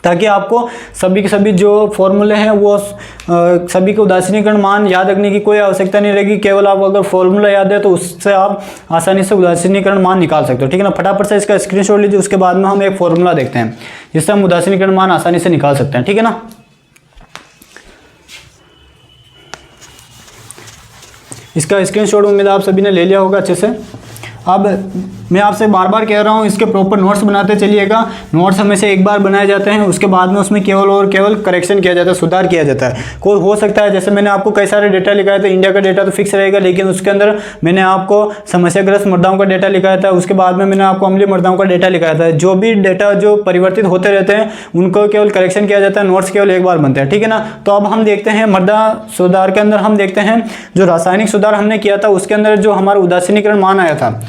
ताकि आपको सभी के सभी जो फॉर्मूले हैं वो सभी के उदासीनीकरण मान याद रखने की कोई आवश्यकता नहीं रहेगी। केवल आप अगर फॉर्मूला याद है तो उससे आप आसानी से उदासीनीकरण मान निकाल सकते हो, ठीक है ना। फटाफट से इसका स्क्रीनशॉट लीजिए, उसके बाद में हम एक फॉर्मूला देखते हैं जिससे हम उदासीनीकरण मान आसानी से निकाल सकते हैं, ठीक है ना। इसका स्क्रीनशॉट उम्मीद आप सभी ने ले लिया होगा अच्छे से। अब मैं आपसे बार बार कह रहा हूँ इसके प्रॉपर नोट्स बनाते चलिएगा। नोट्स हमेशा एक बार बनाए जाते हैं, उसके बाद में उसमें केवल और केवल करेक्शन किया जाता है, सुधार किया जाता है। कोई हो सकता है जैसे मैंने आपको कई सारे डेटा लिखाया था, इंडिया का डेटा तो फिक्स रहेगा, लेकिन उसके अंदर मैंने आपको समस्याग्रस्त मृदाओं का डेटा लिखाया था, उसके बाद में मैंने आपको अम्लीय मृदाओं का डेटा लिखाया था। जो भी डेटा जो परिवर्तित होते रहते हैं उनको केवल करेक्शन किया जाता है, नोट्स केवल एक बार बनते हैं, ठीक है ना। तो अब हम देखते हैं मृदा सुधार के अंदर हम देखते हैं जो रासायनिक सुधार हमने किया था उसके अंदर जो हमारा उदासीनीकरण मान आया था,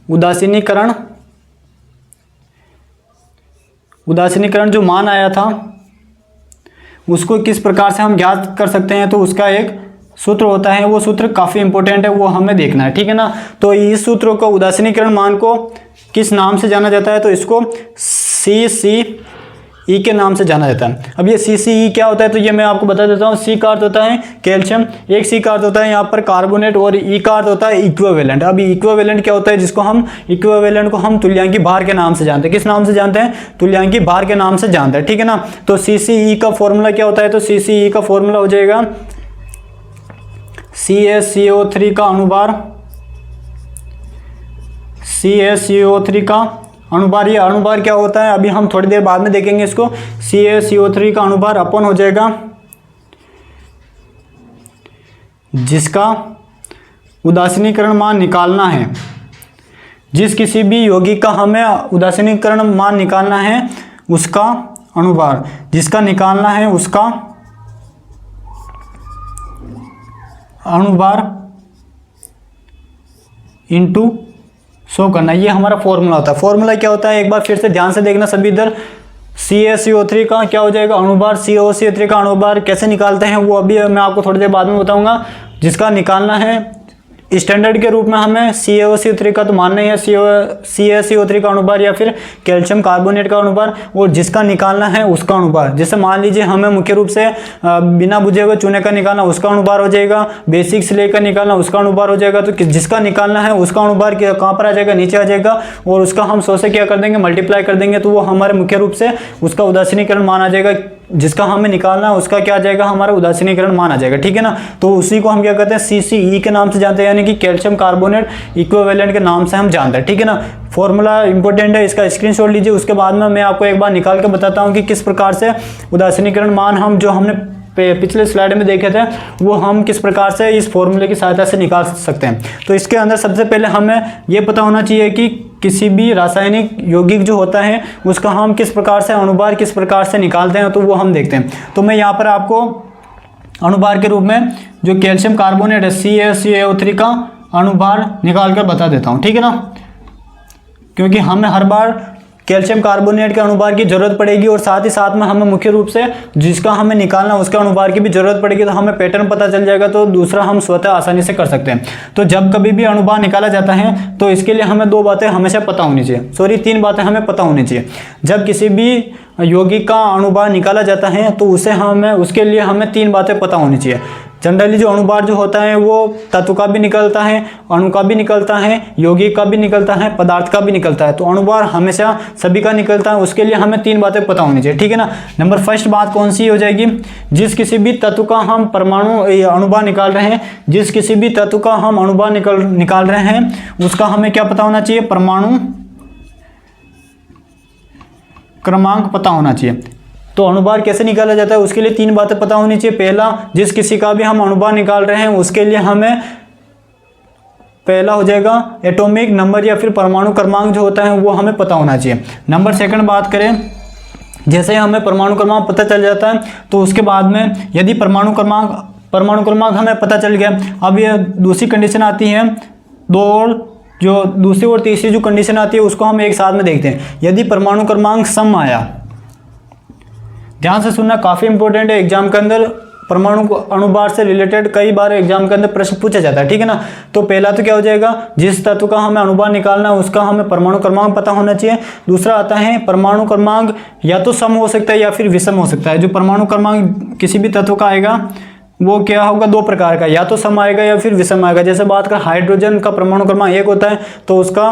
उदासीनीकरण जो मान आया था उसको किस प्रकार से हम ज्ञात कर सकते हैं। तो उसका एक सूत्र होता है, वो सूत्र काफ़ी इंपॉर्टेंट है, वो हमें देखना है, ठीक है ना। तो इस सूत्र को उदासीनीकरण मान को किस नाम से जाना जाता है, तो इसको CCE के नाम से जाना जाता है। अब ये CCE क्या होता है तो ये मैं आपको बता देता हूँ। C का अर्थ होता है कैल्शियम, एक C का अर्थ होता है यहाँ पर कार्बोनेट, और E का अर्थ होता है इक्विवेलेंट। अब इक्विवेलेंट क्या होता है, जिसको हम इक्विवेलेंट को हम तुल्यांकी भार के नाम से जानते हैं। किस नाम से जानते हैं, तुल्यांकी भार के नाम से जानते हैं, ठीक है ना। तो CCE का फॉर्मूला क्या होता है, तो CCE का फॉर्मूला हो जाएगा CaCO3 का अनुभार, CaCO3 का अनुभार। ये अनुभार क्या होता है अभी हम थोड़ी देर बाद में देखेंगे इसको। CaCO3 का अनुभार अपन हो जाएगा जिसका उदासीनीकरण मान निकालना है, जिस किसी भी यौगिक का हमें उदासीनीकरण मान निकालना है उसका अनुभार, जिसका निकालना है उसका अनुभार इंटू 100 करना, ये हमारा फॉर्मूला होता है। फॉर्मूला क्या होता है एक बार फिर से ध्यान से देखना सभी इधर। CaCO3 का क्या हो जाएगा अनुभार, CaCO3 का अनुभार कैसे निकालते हैं वो अभी मैं आपको थोड़ी देर बाद में बताऊंगा। जिसका निकालना है स्टैंडर्ड के रूप में हमें CaCO3 का तो मानना ही है, CaCO3 का अनुभार या फिर कैल्शियम कार्बोनेट का अनुभार, और जिसका निकालना है उसका अनुभार। जैसे मान लीजिए हमें मुख्य रूप से बिना बुझे हुए चूने का निकालना उसका अनुभार हो जाएगा, बेसिक स्लेग का निकालना उसका अनुभार हो जाएगा। तो जिसका निकालना है उसका अनुभार कहाँ पर आ जाएगा, नीचे आ जाएगा, और उसका हम 100 से क्या कर देंगे मल्टीप्लाई कर देंगे, तो वो हमारे मुख्य रूप से उसका उदासीनीकरण मान आ जाएगा। जिसका हमें निकालना है उसका क्या आ जाएगा, हमारा उदासीनीकरण मान आ जाएगा, ठीक है ना। तो उसी को हम क्या कहते हैं CCE के नाम से जानते हैं, यानी कि कैल्शियम कार्बोनेट इक्विवेलेंट के नाम से हम जानते हैं, ठीक है ना। फॉर्मूला इंपॉर्टेंट है, इसका स्क्रीनशॉट लीजिए। उसके बाद में मैं आपको एक बार निकाल के बताता हूँ कि किस प्रकार से उदासीनीकरण मान हम जो हमने पिछले स्लाइड में देखे थे वो हम किस प्रकार से इस फॉर्मूले की सहायता से निकाल सकते हैं। तो इसके अंदर सबसे पहले हमें ये पता होना चाहिए कि किसी भी रासायनिक यौगिक जो होता है उसका हम किस प्रकार से अनुभार किस प्रकार से निकालते हैं, तो वो हम देखते हैं। तो मैं यहाँ पर आपको अनुभार के रूप में जो कैल्शियम कार्बोनेट है CaCO3 का अनुभार निकाल कर बता देता हूँ, ठीक है ना, क्योंकि हमें हर बार कैल्शियम कार्बोनेट के अनुभार की जरूरत पड़ेगी, और साथ ही साथ में हमें मुख्य रूप से जिसका हमें निकालना उसका अनुभार की भी जरूरत पड़ेगी। तो हमें पैटर्न पता चल जाएगा, तो दूसरा हम स्वतः आसानी से कर सकते हैं। तो जब कभी भी अनुभार निकाला जाता है तो इसके लिए हमें 2 बातें हमेशा पता होनी चाहिए, 3 बातें हमें पता होनी चाहिए। जब किसी भी यौगिक का अनुभार निकाला जाता है तो उसके लिए हमें 3 बातें पता होनी चाहिए। जनरली जो अनुभार जो होता है वो तत्व का भी निकलता है, अणु का भी निकलता है, यौगिक का भी निकलता है, पदार्थ का भी निकलता है। तो अनुभार हमेशा सभी का निकलता है, उसके लिए हमें 3 बातें पता होनी चाहिए, ठीक है ना। नंबर फर्स्ट बात कौन सी हो जाएगी, जिस किसी भी तत्व का हम अनुभार निकाल रहे हैं, जिस किसी भी तत्व का हम अनुभार निकाल रहे हैं उसका हमें क्या पता होना चाहिए, परमाणु क्रमांक पता होना चाहिए। तो अनुभार कैसे निकाला जाता है उसके लिए 3 बातें पता होनी चाहिए। पहला, जिस किसी का भी हम अनुभार निकाल रहे हैं उसके लिए हमें पहला हो जाएगा एटॉमिक नंबर या फिर परमाणु क्रमांक जो होता है वो हमें पता होना चाहिए। नंबर सेकंड बात करें, जैसे हमें परमाणु क्रमांक पता चल जाता है तो उसके बाद में यदि परमाणु क्रमांक हमें पता चल गया, अब ये दूसरी कंडीशन आती है, जो दूसरी और तीसरी जो कंडीशन आती है उसको हम एक साथ में देखते हैं। यदि परमाणु क्रमांक सम आया, ध्यान से सुनना काफ़ी इंपॉर्टेंट है एग्जाम के अंदर, परमाणु अणुभार से रिलेटेड कई बार एग्जाम के अंदर प्रश्न पूछा जाता है, ठीक है ना। तो पहला तो क्या हो जाएगा, जिस तत्व का हमें अणुभार निकालना है उसका हमें परमाणु क्रमांक पता होना चाहिए। दूसरा आता है परमाणु क्रमांक या तो सम हो सकता है या फिर विषम हो सकता है। जो परमाणु क्रमांक किसी भी तत्व का आएगा वो क्या होगा, दो प्रकार का, या तो सम आएगा या फिर विषम आएगा। जैसे बात कर हाइड्रोजन का परमाणु क्रमांक 1 होता है तो उसका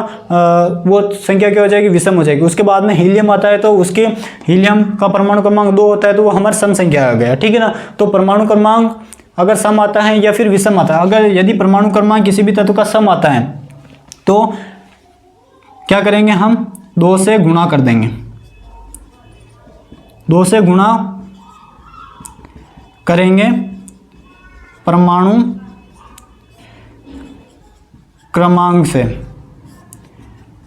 वो संख्या क्या हो जाएगी, विषम हो जाएगी। उसके बाद में हीलियम आता है तो उसके हीलियम का परमाणु क्रमांक 2 होता है तो वो हमारा सम संख्या आ गया, ठीक है ना। तो परमाणु क्रमांक अगर सम आता है या फिर विषम आता है, अगर यदि परमाणु क्रमांक किसी भी तत्व का सम आता है तो क्या करेंगे, हम 2 से गुणा कर देंगे, 2 से गुणा करेंगे परमाणु क्रमांक से,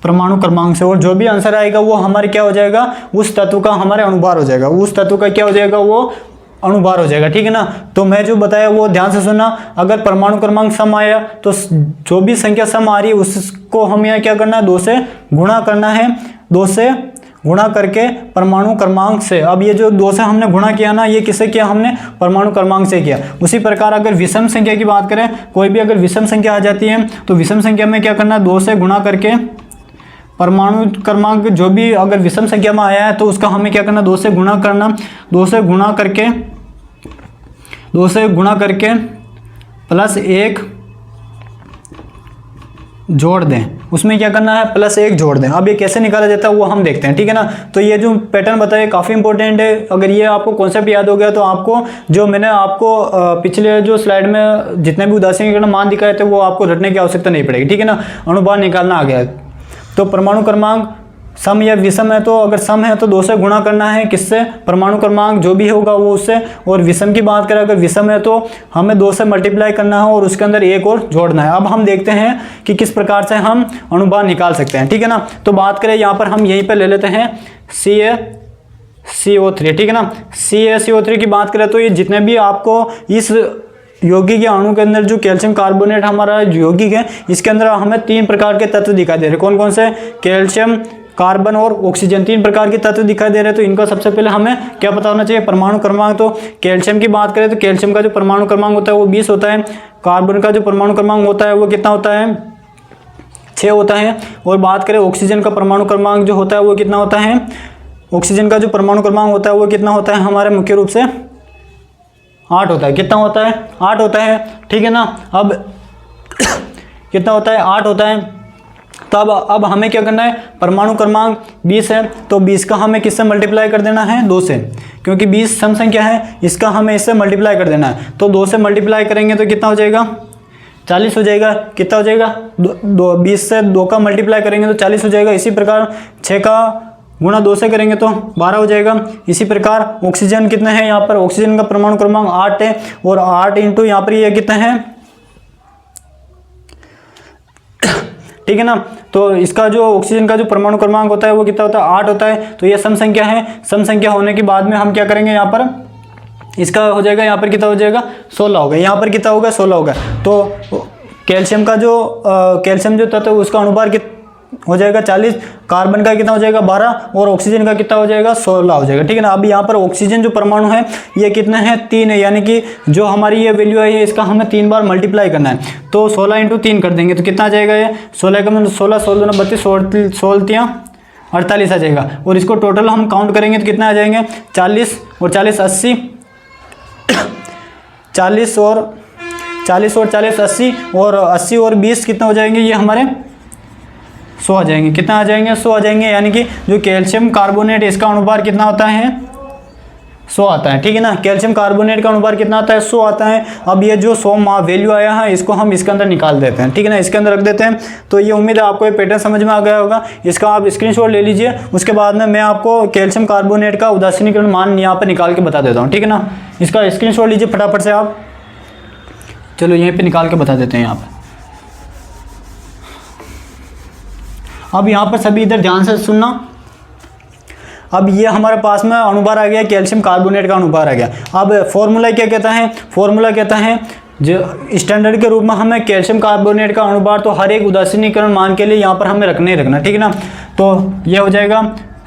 परमाणु क्रमांक से, और जो भी आंसर आएगा वो हमारे क्या हो जाएगा, उस तत्व का हमारे अणुभार हो जाएगा, उस तत्व का क्या हो जाएगा, वो अणुभार हो जाएगा, ठीक है ना। तो मैं जो बताया वो ध्यान से सुनना। अगर परमाणु क्रमांक सम आया तो जो भी संख्या सम आ रही है उसको हम यहाँ क्या करना है, 2 से गुणा करना है, 2 से गुणा करके परमाणु क्रमांक से। अब ये जो 2 से हमने गुणा किया ना, ये किससे किया, हमने परमाणु क्रमांक से किया। उसी प्रकार अगर विषम संख्या की बात करें, कोई भी अगर विषम संख्या आ जाती है तो विषम संख्या में क्या करना है, 2 से गुणा करके परमाणु क्रमांक जो भी अगर विषम संख्या में आया है तो उसका हमें क्या करना, 2 से गुणा करना, 2 से गुणा करके +1 जोड़ दें, उसमें क्या करना है, +1 जोड़ दें। अब ये कैसे निकाला जाता है वो हम देखते हैं, ठीक है ना। तो ये जो पैटर्न बताया काफ़ी इंपॉर्टेंट है। अगर ये आपको कॉन्सेप्ट याद हो गया तो आपको जो मैंने आपको पिछले जो स्लाइड में जितने भी उदासीनीकरण मान दिखाए थे वो आपको रटने की आवश्यकता नहीं पड़ेगी, ठीक है ना। अणुभार निकालना आ गया है। तो परमाणु क्रमांक सम या विषम है तो अगर सम है तो 2 से गुणा करना है, किससे, परमाणु क्रमांक जो भी होगा वो उससे। और विषम की बात करें, अगर विषम है तो हमें 2 से मल्टीप्लाई करना है और उसके अंदर 1 और जोड़ना है। अब हम देखते हैं कि किस प्रकार से हम अणुभार निकाल सकते हैं, ठीक है ना। तो बात करें यहाँ पर हम यहीं पर ले लेते हैं CaCO3, ठीक है ना। CaCO3 की बात करें तो ये जितने भी आपको इस यौगिक के अणु के अंदर जो कैल्शियम कार्बोनेट हमारा यौगिक है, इसके अंदर हमें 3 प्रकार के तत्व दिखाई दे रहे हैं। कौन कौन से, कैल्शियम, कार्बन और ऑक्सीजन, 3 प्रकार के तत्व दिखाई दे रहे हैं। तो इनका सबसे पहले हमें क्या पता होना चाहिए, परमाणु क्रमांक। तो कैल्शियम की बात करें तो कैल्शियम का जो परमाणु क्रमांक होता है वो 20 होता है। कार्बन का जो परमाणु क्रमांक होता है वो कितना होता है, 6 होता है। और बात करें ऑक्सीजन का परमाणु क्रमांक जो होता है वो कितना होता है, ऑक्सीजन का जो परमाणु क्रमांक होता है वो कितना होता है, हमारे मुख्य रूप से 8 होता है। कितना होता है, 8 होता है, ठीक है ना। अब कितना होता है, 8 होता है। तब अब हमें क्या करना है, परमाणु क्रमांक 20 है तो 20 का हमें किससे मल्टीप्लाई कर देना है, 2 से, क्योंकि 20 सम संख्या है, इसका हमें इससे मल्टीप्लाई कर देना है। तो 2 से मल्टीप्लाई करेंगे तो कितना हो जाएगा, 40 हो जाएगा। कितना हो जाएगा, 20 से 2 का मल्टीप्लाई करेंगे तो 40 हो जाएगा। इसी प्रकार 6 का गुणा 2 से करेंगे तो 12 हो जाएगा। इसी प्रकार ऑक्सीजन कितने हैं, यहाँ पर ऑक्सीजन का परमाणु क्रमांक 8 है और 8 इंटू यहाँ पर ये कितने हैं, ठीक है ना। तो इसका जो ऑक्सीजन का जो परमाणु क्रमांक होता है वो कितना होता है, 8 होता है। तो ये सम संख्या है। सम संख्या होने के बाद में हम क्या करेंगे, यहाँ पर इसका हो जाएगा, यहाँ पर कितना हो जाएगा, 16 होगा। यहाँ पर कितना होगा, 16 होगा। तो कैल्शियम का जो कैल्शियम जो तत्व उसका अणुभार हो जाएगा 40, कार्बन का कितना हो जाएगा 12 और ऑक्सीजन का कितना हो जाएगा 16 हो जाएगा, ठीक है ना। अब यहाँ पर ऑक्सीजन जो परमाणु है ये कितने हैं, 3 है, यानी कि जो हमारी ये वैल्यू है इसका हमें 3 बार मल्टीप्लाई करना है। तो 16 इंटू 3 कर देंगे तो कितना आ जाएगा, ये 16 का मतलब 16, 16 दूना 32, 16 48 आ जाएगा। और इसको टोटल हम काउंट करेंगे तो कितना आ जाएंगे, 40 और 40 80, 40 और 40 80 और 80 और 20 कितना हो जाएंगे, ये हमारे 100 आ जाएंगे। कितना आ जाएंगे, 100 आ जाएंगे। यानी कि जो कैल्शियम कार्बोनेट इसका अणुभार कितना होता है, 100 आता है, ठीक है ना। कैल्शियम कार्बोनेट का अणुभार कितना आता है, 100 आता है। अब ये जो 100 वैल्यू आया है इसको हम इसके अंदर निकाल देते हैं, ठीक है ना, इसके अंदर रख देते हैं। तो ये उम्मीद है आपको ये पैटर्न समझ में आ गया होगा। इसका आप स्क्रीनशॉट ले लीजिए। उसके बाद में मैं आपको कैल्शियम कार्बोनेट का उदासीनीकरण मान यहाँ पर निकाल के बता देता हूँ, ठीक है ना। इसका स्क्रीनशॉट लीजिए फटाफट से आप। चलो यहीं पर निकाल के बता देते हैं यहाँ पर। अब यहाँ पर सभी इधर ध्यान से सुनना। अब ये हमारे पास में अणुभार आ गया, कैल्शियम कार्बोनेट का अणुभार आ गया। अब फॉर्मूला क्या कहता है, फॉर्मूला कहता है जो स्टैंडर्ड के रूप में हमें कैल्शियम कार्बोनेट का अणुभार तो हर एक उदासीनीकरण मान के लिए यहाँ पर हमें रखना ही रखना, ठीक है ना। तो ये हो जाएगा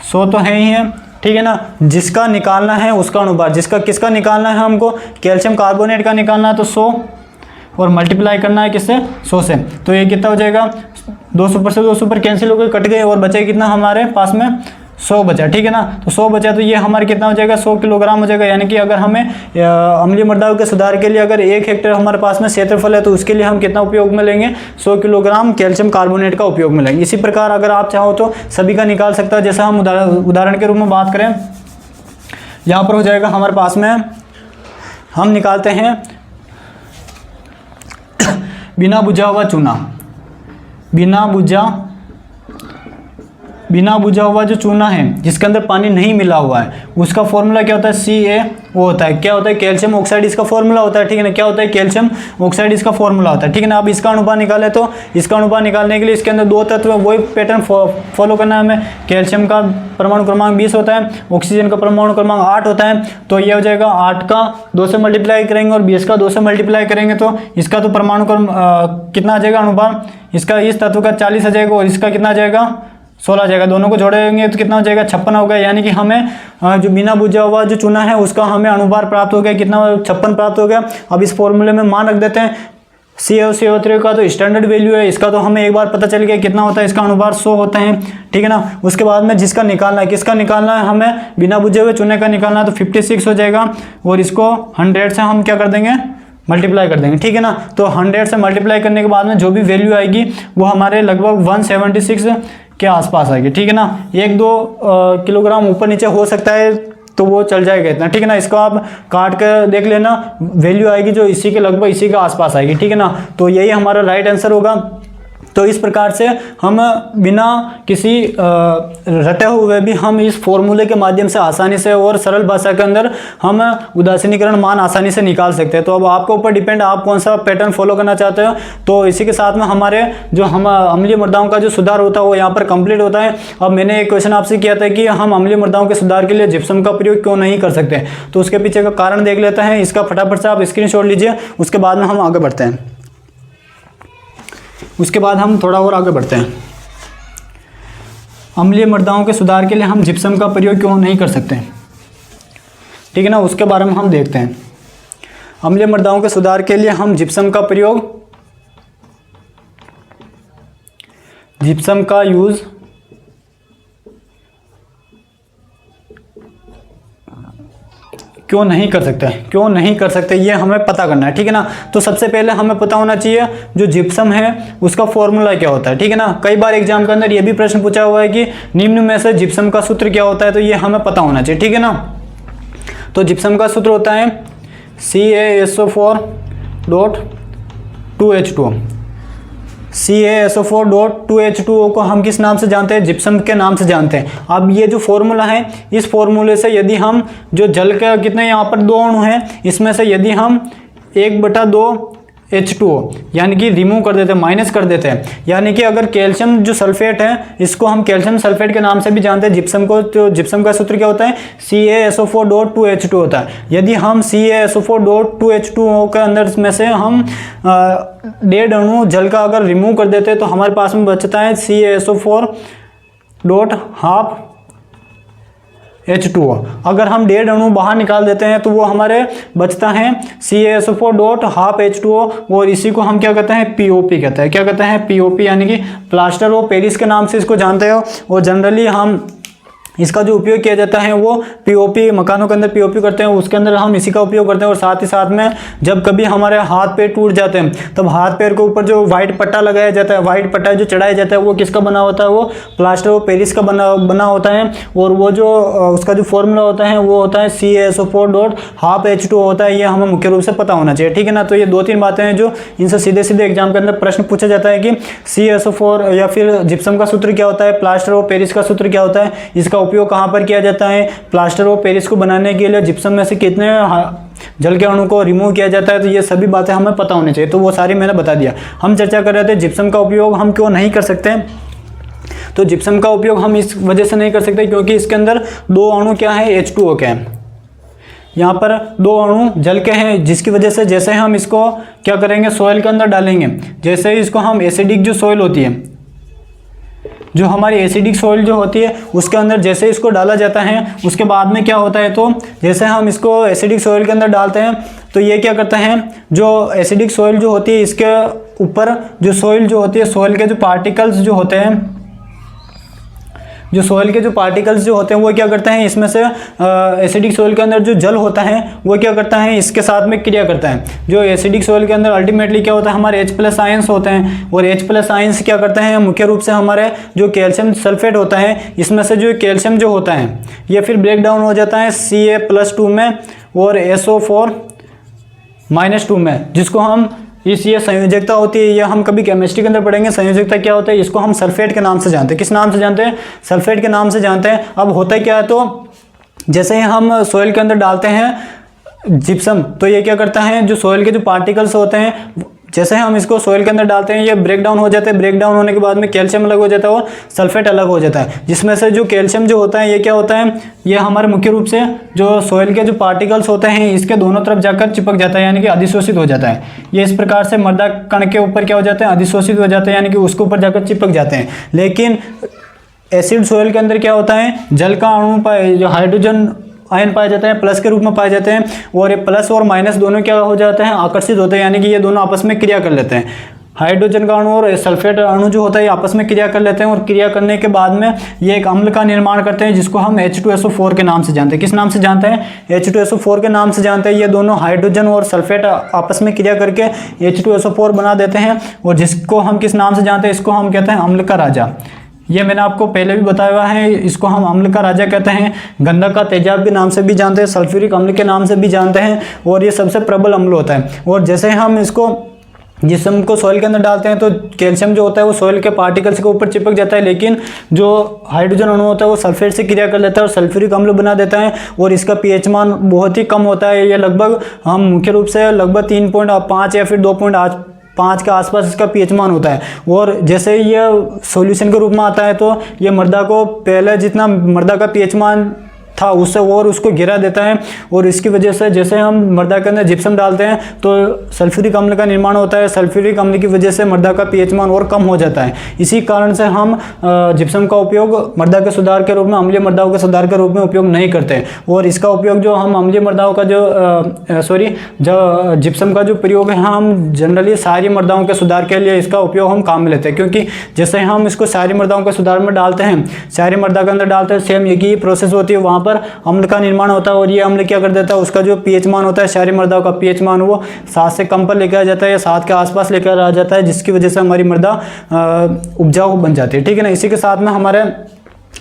100 तो है ही है, ठीक है ना, जिसका निकालना है उसका अनुपात, किसका निकालना है हमको, कैल्शियम कार्बोनेट का निकालना है, तो 100 और मल्टीप्लाई करना है किससे, 100 से। तो ये कितना हो जाएगा, 200 पर से 200 पर कैंसिल हो गए, कट गए, और बचे कितना हमारे पास में 100 बचा, ठीक है ना। तो 100 बचा तो ये हमारे कितना हो जाएगा, 100 किलोग्राम हो जाएगा। यानी कि अगर हमें अम्लीय मृदाओं के सुधार के लिए अगर 1 हेक्टेयर हमारे पास में क्षेत्रफल है तो उसके लिए हम कितना उपयोग में लेंगे, 100 किलोग्राम कैल्शियम कार्बोनेट का उपयोग में लेंगे। इसी प्रकार अगर आप चाहो तो सभी का निकाल सकता है। जैसा हम उदाहरण के रूप में बात करें, यहाँ पर हो जाएगा हमारे पास में, हम निकालते हैं बिना बुझा हुआ चूना, बिना बुझा हुआ जो चूना है जिसके अंदर पानी नहीं मिला हुआ है, उसका फॉर्मूला क्या होता है, CaO होता है। क्या होता है, कैल्शियम ऑक्साइड इसका फॉर्मूला होता है, ठीक है ना। क्या होता है, कैल्शियम ऑक्साइड इसका फॉर्मूला होता है, ठीक है ना। अब इसका अनुपात निकाले तो इसका अनुपात निकालने के लिए इसके अंदर 2 तत्व है, वही पैटर्न फॉलो करना है हमें। कैल्शियम का परमाणु क्रमांक 20 होता है, ऑक्सीजन का परमाणु क्रमांक 8 होता है। तो ये हो जाएगा 8 का 2 से मल्टीप्लाई करेंगे और 20 का 2 से मल्टीप्लाई करेंगे तो इसका तो परमाणु कितना आ जाएगा अनुपात, इसका इस तत्व का 40 आ जाएगा और इसका कितना आ जाएगा, 16 आ जाएगा। दोनों को जोड़ेंगे तो कितना हो जाएगा, 56 हो गया। यानी कि हमें जो बिना बुझा हुआ जो चूना है उसका हमें अनुपात प्राप्त हो गया, कितना, 56 प्राप्त हो गया। अब इस फॉर्मूले में मान रख देते हैं। CaO3 का तो स्टैंडर्ड वैल्यू है, इसका तो हमें एक बार पता चल गया कितना होता है, इसका अनुपात 100 होता है, ठीक है ना। उसके बाद में जिसका निकालना है, किसका निकालना है, हमें बिना बुझे हुए चूने का निकालना है, तो 56 हो जाएगा और इसको 100 से हम क्या कर देंगे, मल्टीप्लाई कर देंगे, ठीक है ना। तो 100 से मल्टीप्लाई करने के बाद में जो भी वैल्यू आएगी वो हमारे लगभग 176 के आसपास आएगी, ठीक है ना। 1-2 किलोग्राम ऊपर नीचे हो सकता है तो वो चल जाएगा इतना, ठीक है ना। इसको आप काट कर देख लेना, वैल्यू आएगी जो इसी के लगभग इसी के आसपास आएगी, ठीक है ना। तो यही हमारा राइट आंसर होगा। तो इस प्रकार से हम बिना किसी रटे हुए भी हम इस फॉर्मूले के माध्यम से आसानी से और सरल भाषा के अंदर हम उदासीनीकरण मान आसानी से निकाल सकते हैं। तो अब आपके ऊपर डिपेंड आप कौन सा पैटर्न फॉलो करना चाहते हो। तो इसी के साथ में हमारे जो हम अम्लीय मृदाओं का जो सुधार होता है वो यहाँ पर कंप्लीट होता है। अब मैंने एक क्वेश्चन आपसे किया था कि हम अम्लीय मृदाओं के सुधार के लिए जिप्सम का प्रयोग क्यों नहीं कर सकते, तो उसके पीछे का कारण देख लेते हैं। इसका फटाफट से आप स्क्रीनशॉट लीजिए, उसके बाद में हम आगे बढ़ते हैं। उसके बाद हम थोड़ा और आगे बढ़ते हैं। अम्लीय मृदाओं के सुधार के लिए हम जिप्सम का प्रयोग क्यों नहीं कर सकते, ठीक है ना, उसके बारे में हम देखते हैं। अम्लीय मृदाओं के सुधार के लिए हम जिप्सम का यूज क्यों नहीं कर सकते ये हमें पता करना है, ठीक है ना। तो सबसे पहले हमें पता होना चाहिए जो जिप्सम है उसका फॉर्मूला क्या होता है, ठीक है ना। कई बार एग्जाम के अंदर ये भी प्रश्न पूछा हुआ है कि निम्न में से जिप्सम का सूत्र क्या होता है, तो ये हमें पता होना चाहिए, ठीक है ना। तो जिप्सम का सूत्र होता है CaSO4.2H2O। CaSO4.2H2O को हम किस नाम से जानते हैं, जिप्सम के नाम से जानते हैं। अब ये जो फॉर्मूला है, इस फॉर्मूले से यदि हम जो जल के कितने यहाँ पर 2 अणु हैं, इसमें से यदि हम 1/2 H2O यानी कि रिमूव कर देते हैं, माइनस कर देते हैं, यानी कि अगर कैल्शियम जो सल्फेट है इसको हम कैल्शियम सल्फेट के नाम से भी जानते हैं जिप्सम को। तो जिप्सम का सूत्र क्या होता है, CaSO4.2H2 होता है। यदि हम CaSO4.2H2O के अंदर में से हम 1.5 अणु जल का अगर रिमूव कर देते हैं तो हमारे पास में बचता है CaSO4.2H2O। अगर हम 1.5 अणु बाहर निकाल देते हैं तो वो हमारे बचता है CaSO4.2H2O और इसी को हम क्या कहते हैं, POP कहते हैं। क्या कहते हैं, POP यानी कि प्लास्टर ऑफ पेरिस के नाम से इसको जानते हो। और जनरली हम इसका जो उपयोग किया जाता है वो POP, मकानों के अंदर POP करते हैं, उसके अंदर हम इसी का उपयोग करते हैं। और साथ ही साथ में जब कभी हमारे हाथ पैर टूट जाते हैं तब हाथ पैर के ऊपर जो वाइट पट्टा लगाया जाता है, वाइट पट्टा जो चढ़ाया जाता है वो किसका बना होता है, वो प्लास्टर ऑफ पेरिस का बना होता है। और वो जो उसका जो फॉर्मूला होता है वो होता है CaSO4.2H2O होता है। ये हमें मुख्य रूप से पता होना चाहिए, ठीक है ना। तो ये 2-3 बातें हैं जो इनसे सीधे सीधे एग्जाम के अंदर प्रश्न पूछा जाता है कि CaSO4 या फिर जिप्सम का सूत्र क्या होता है, प्लास्टर ऑफ पेरिस का सूत्र क्या होता है, इसका उपयोग कहाँ पर किया जाता है, प्लास्टर ऑफ पेरिस को बनाने के लिए जिप्सम में से कितने जल के अणु को रिमूव किया जाता है। तो ये सभी बातें हमें पता होनी चाहिए। तो वो सारी मैंने बता दिया। हम चर्चा कर रहे थे जिप्सम का उपयोग हम क्यों नहीं कर सकते। तो जिप्सम का उपयोग हम इस वजह से नहीं कर सकते क्योंकि इसके अंदर 2 अणु क्या है, H2O के हैं। यहाँ पर 2 अणु जल के हैं, जिसकी वजह से जैसे हम इसको क्या करेंगे, सॉइल के अंदर डालेंगे, जैसे ही इसको हम एसिडिक जो सॉइल होती है, जो हमारी एसिडिक सॉइल जो होती है उसके अंदर जैसे इसको डाला जाता है उसके बाद में क्या होता है, तो जैसे हम इसको एसिडिक सॉइल के अंदर डालते हैं तो ये क्या करता है, जो एसिडिक सॉइल जो होती है इसके ऊपर जो सॉइल जो होती है, सॉइल के जो पार्टिकल्स जो होते हैं, जो सॉइल के जो पार्टिकल्स जो होते हैं वो क्या करते हैं, इसमें से एसिडिक सॉइल के अंदर जो जल होता है वो क्या करता है, इसके साथ में क्रिया करता है। जो एसिडिक सॉइल के अंदर अल्टीमेटली क्या होता है, हमारे H+ आयंस होते हैं और H+ आयंस क्या करते हैं, मुख्य रूप से हमारे जो कैल्शियम सल्फेट होता है इसमें से जो कैल्शियम जो होता है ये फिर ब्रेक डाउन हो जाता है Ca+2 में और SO4-2 में, जिसको हम ये संयोजकता होती है, यह हम कभी केमिस्ट्री के अंदर पढ़ेंगे। संयोजकता क्या होता है, इसको हम सल्फेट के नाम से जानते हैं। किस नाम से जानते हैं, सल्फेट के नाम से जानते हैं। अब होता क्या है, तो जैसे ही हम सॉइल के अंदर डालते हैं जिप्सम, तो ये क्या करता है, जो सॉइल के जो पार्टिकल्स होते हैं जैसे हम इसको सॉइल के अंदर डालते हैं ये ब्रेक डाउन हो जाते हैं। ब्रेक डाउन होने के बाद में कैल्शियम अलग हो जाता है और सल्फेट अलग हो जाता है, जिसमें से जो कैल्शियम जो होता है ये क्या होता है, ये हमारे मुख्य रूप से जो सॉइल के जो पार्टिकल्स होते हैं इसके दोनों तरफ जाकर चिपक जाता है, यानी कि अधिशोषित हो जाता है। ये इस प्रकार से मृदा कण के ऊपर क्या हो जाते हैं, अधिशोषित हो जाते हैं, यानी कि उसके ऊपर जाकर चिपक जाते हैं। लेकिन एसिड सॉइल के अंदर क्या होता है, जल का अणु पर जो हाइड्रोजन आयन पाए जाते हैं प्लस के रूप में पाए जाते हैं और ये प्लस और माइनस दोनों क्या हो जाते हैं, आकर्षित होते हैं, यानी कि ये दोनों आपस में क्रिया कर लेते हैं। हाइड्रोजन का अणु और सल्फेट अणु जो होता है ये आपस में क्रिया कर लेते हैं और क्रिया करने के बाद में ये एक अम्ल का निर्माण करते हैं जिसको हम H2SO4 के नाम से जानते हैं। किस नाम से जानते हैं, H2SO4 के नाम से जानते हैं। ये दोनों हाइड्रोजन और सल्फेट आपस में क्रिया करके H2SO4 बना देते हैं और जिसको हम किस नाम से जानते हैं, इसको हम कहते हैं अम्ल का राजा। ये मैंने आपको पहले भी बताया हुआ है, इसको हम अम्ल का राजा कहते हैं। गंधक का तेजाब के नाम से भी जानते हैं, सल्फ्यूरिक अम्ल के नाम से भी जानते हैं और ये सबसे प्रबल अम्ल होता है। और जैसे हम इसको जिस्म को सॉइल के अंदर डालते हैं तो कैल्शियम जो होता है वो सॉइल के पार्टिकल्स के ऊपर चिपक जाता है, लेकिन जो हाइड्रोजन अणु होता है वो सल्फेट से क्रिया कर लेता है और सल्फ्यूरिक अम्ल बना देता है और इसका पीएच मान बहुत ही कम होता है। ये लगभग हम मुख्य रूप से लगभग 3.5 या फिर 2.5 के आसपास इसका पीएच मान होता है। और जैसे ये सॉल्यूशन के रूप में आता है तो ये मृदा को पहले जितना मृदा का पीएच मान था उससे और उसको गिरा देता है और इसकी वजह से जैसे हम मृदा के अंदर जिप्सम डालते हैं तो सल्फ्यूरिक अम्ल का निर्माण होता है। सल्फ्यूरिक अम्ल की वजह से मृदा का पीएच मान और कम हो जाता है। इसी कारण से हम जिप्सम का उपयोग मृदा के सुधार के रूप में, अम्लीय मृदाओं के सुधार के रूप में उपयोग नहीं करते और इसका उपयोग जो हम अम्लीय मृदाओं का जो जिप्सम का जो प्रयोग है हम जनरली सारी मृदाओं के सुधार के लिए इसका उपयोग हम काम में लेते हैं, क्योंकि जैसे हम इसको सारी मृदाओं के सुधार में डालते हैं, सारी मृदा के अंदर डालते हैं, सेम एक ही प्रोसेस होती है, वहाँ पर अम्ल का निर्माण होता है और ये अम्ल क्या कर देता है, उसका जो पीएच मान होता है क्षारीय मृदा का पीएच मान वो 7 से कम पर लेकर आ जाता है या 7 के आसपास लेकर आ जाता है, जिसकी वजह से हमारी मृदा उपजाऊ बन जाती है। ठीक है ना। इसी के साथ में हमारे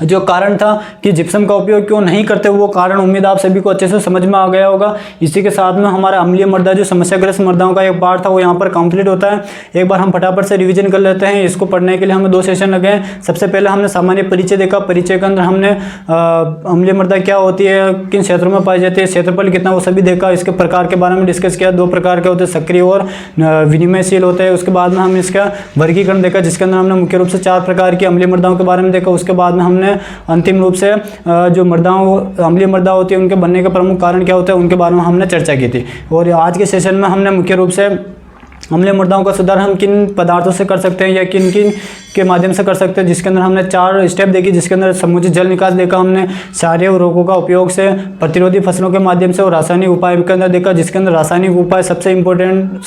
जो कारण था कि जिप्सम का उपयोग क्यों नहीं करते वो कारण उम्मीद आप सभी को अच्छे से समझ में आ गया होगा। इसी के साथ में हमारा अम्लीय मृदा जो समस्याग्रस्त मृदाओं का एक पार्ट था वो यहाँ पर कंप्लीट होता है। एक बार हम फटाफट से रिवीजन कर लेते हैं। इसको पढ़ने के लिए हमें 2 सेशन लगे हैं। सबसे पहले हमने सामान्य परिचय देखा। परिचय के अंदर हमने अम्लीय मृदा क्या होती है, किन क्षेत्रों में पाई जाती है, क्षेत्रफल कितना, वो सभी देखा। इसके प्रकार के बारे में डिस्कस किया। 2 प्रकार के होते हैं, सक्रिय और विनिमयशील होते हैं। उसके बाद में हमने इसका वर्गीकरण देखा जिसके अंदर हमने मुख्य रूप से 4 प्रकार की अम्लीय मृदाओं के बारे में देखा। उसके बाद में हमने अंतिम रूप से जो मृदाओं अम्लीय मृदा होती है उनके बनने का प्रमुख कारण क्या होता है उनके बारे में हमने चर्चा की थी। और आज के सेशन में हमने मुख्य रूप से अम्लीय मृदाओं का सुधार हम किन पदार्थों से कर सकते हैं या किन किन के माध्यम से कर सकते हैं, जिसके अंदर हमने 4 स्टेप देखी। जिसके अंदर समुचित जल निकास देखा हमने, क्षारीय उर्वरकों का उपयोग से, प्रतिरोधी फसलों के माध्यम से और रासायनिक उपाय के अंदर देखा, जिसके अंदर रासायनिक उपाय सबसे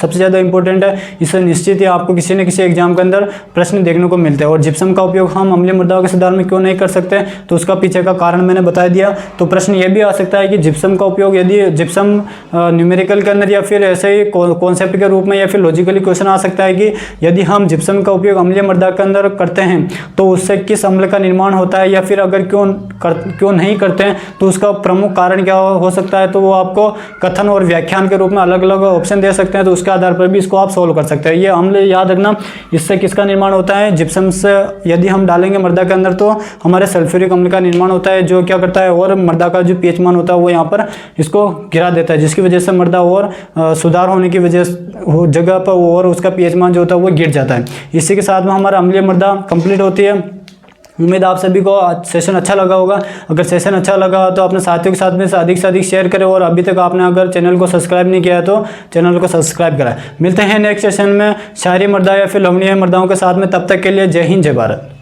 ज़्यादा इंपॉर्टेंट है। इससे निश्चित ही आपको किसी न किसी एग्जाम के अंदर प्रश्न देखने को मिलते हैं। और जिप्सम का उपयोग हम अम्लीय मृदाओं के सुधार में क्यों नहीं कर सकते, तो उसका पीछे का कारण मैंने बता दिया। तो प्रश्न ये भी आ सकता है कि जिप्सम का उपयोग यदि जिप्सम न्यूमेरिकल के अंदर या फिर ऐसे ही कॉन्सेप्ट के रूप में या फिर लॉजिकली क्वेश्चन आ सकता है कि यदि हम जिप्सम का उपयोग अम्लीय मृदा के अंदर करते हैं तो उससे किस अम्ल का निर्माण होता है, या फिर अगर क्यों नहीं करते हैं तो उसका प्रमुख कारण क्या हो सकता है। तो वो आपको कथन और व्याख्यान के रूप में अलग अलग ऑप्शन दे सकते हैं, तो उसके आधार पर भी इसको आप सोल्व कर सकते हैं। ये अम्ल याद रखना, इससे किसका निर्माण होता है, जिप्सम से यदि हम डालेंगे मृदा के अंदर तो हमारे सल्फ्यूरिक अम्ल का निर्माण होता है, जो क्या करता है और मृदा का जो पीएच मान होता है वो यहाँ पर इसको गिरा देता है, जिसकी वजह से मृदा और सुधार होने की वजह जगह पर और उसका पीएच मान जो होता है वो गिर जाता है। इसी के साथ में हमारा अम्लीय मृदा कंप्लीट होती है। उम्मीद आप सभी को सेशन अच्छा लगा होगा। अगर सेशन अच्छा लगा तो अपने साथियों के साथ में से अधिक शेयर करें और अभी तक आपने अगर चैनल को सब्सक्राइब नहीं किया है तो चैनल को सब्सक्राइब करें। मिलते हैं नेक्स्ट सेशन में क्षारीय मृदा या फिर लवणीय मृदाओं के साथ में। तब तक के लिए जय हिंद, जय भारत।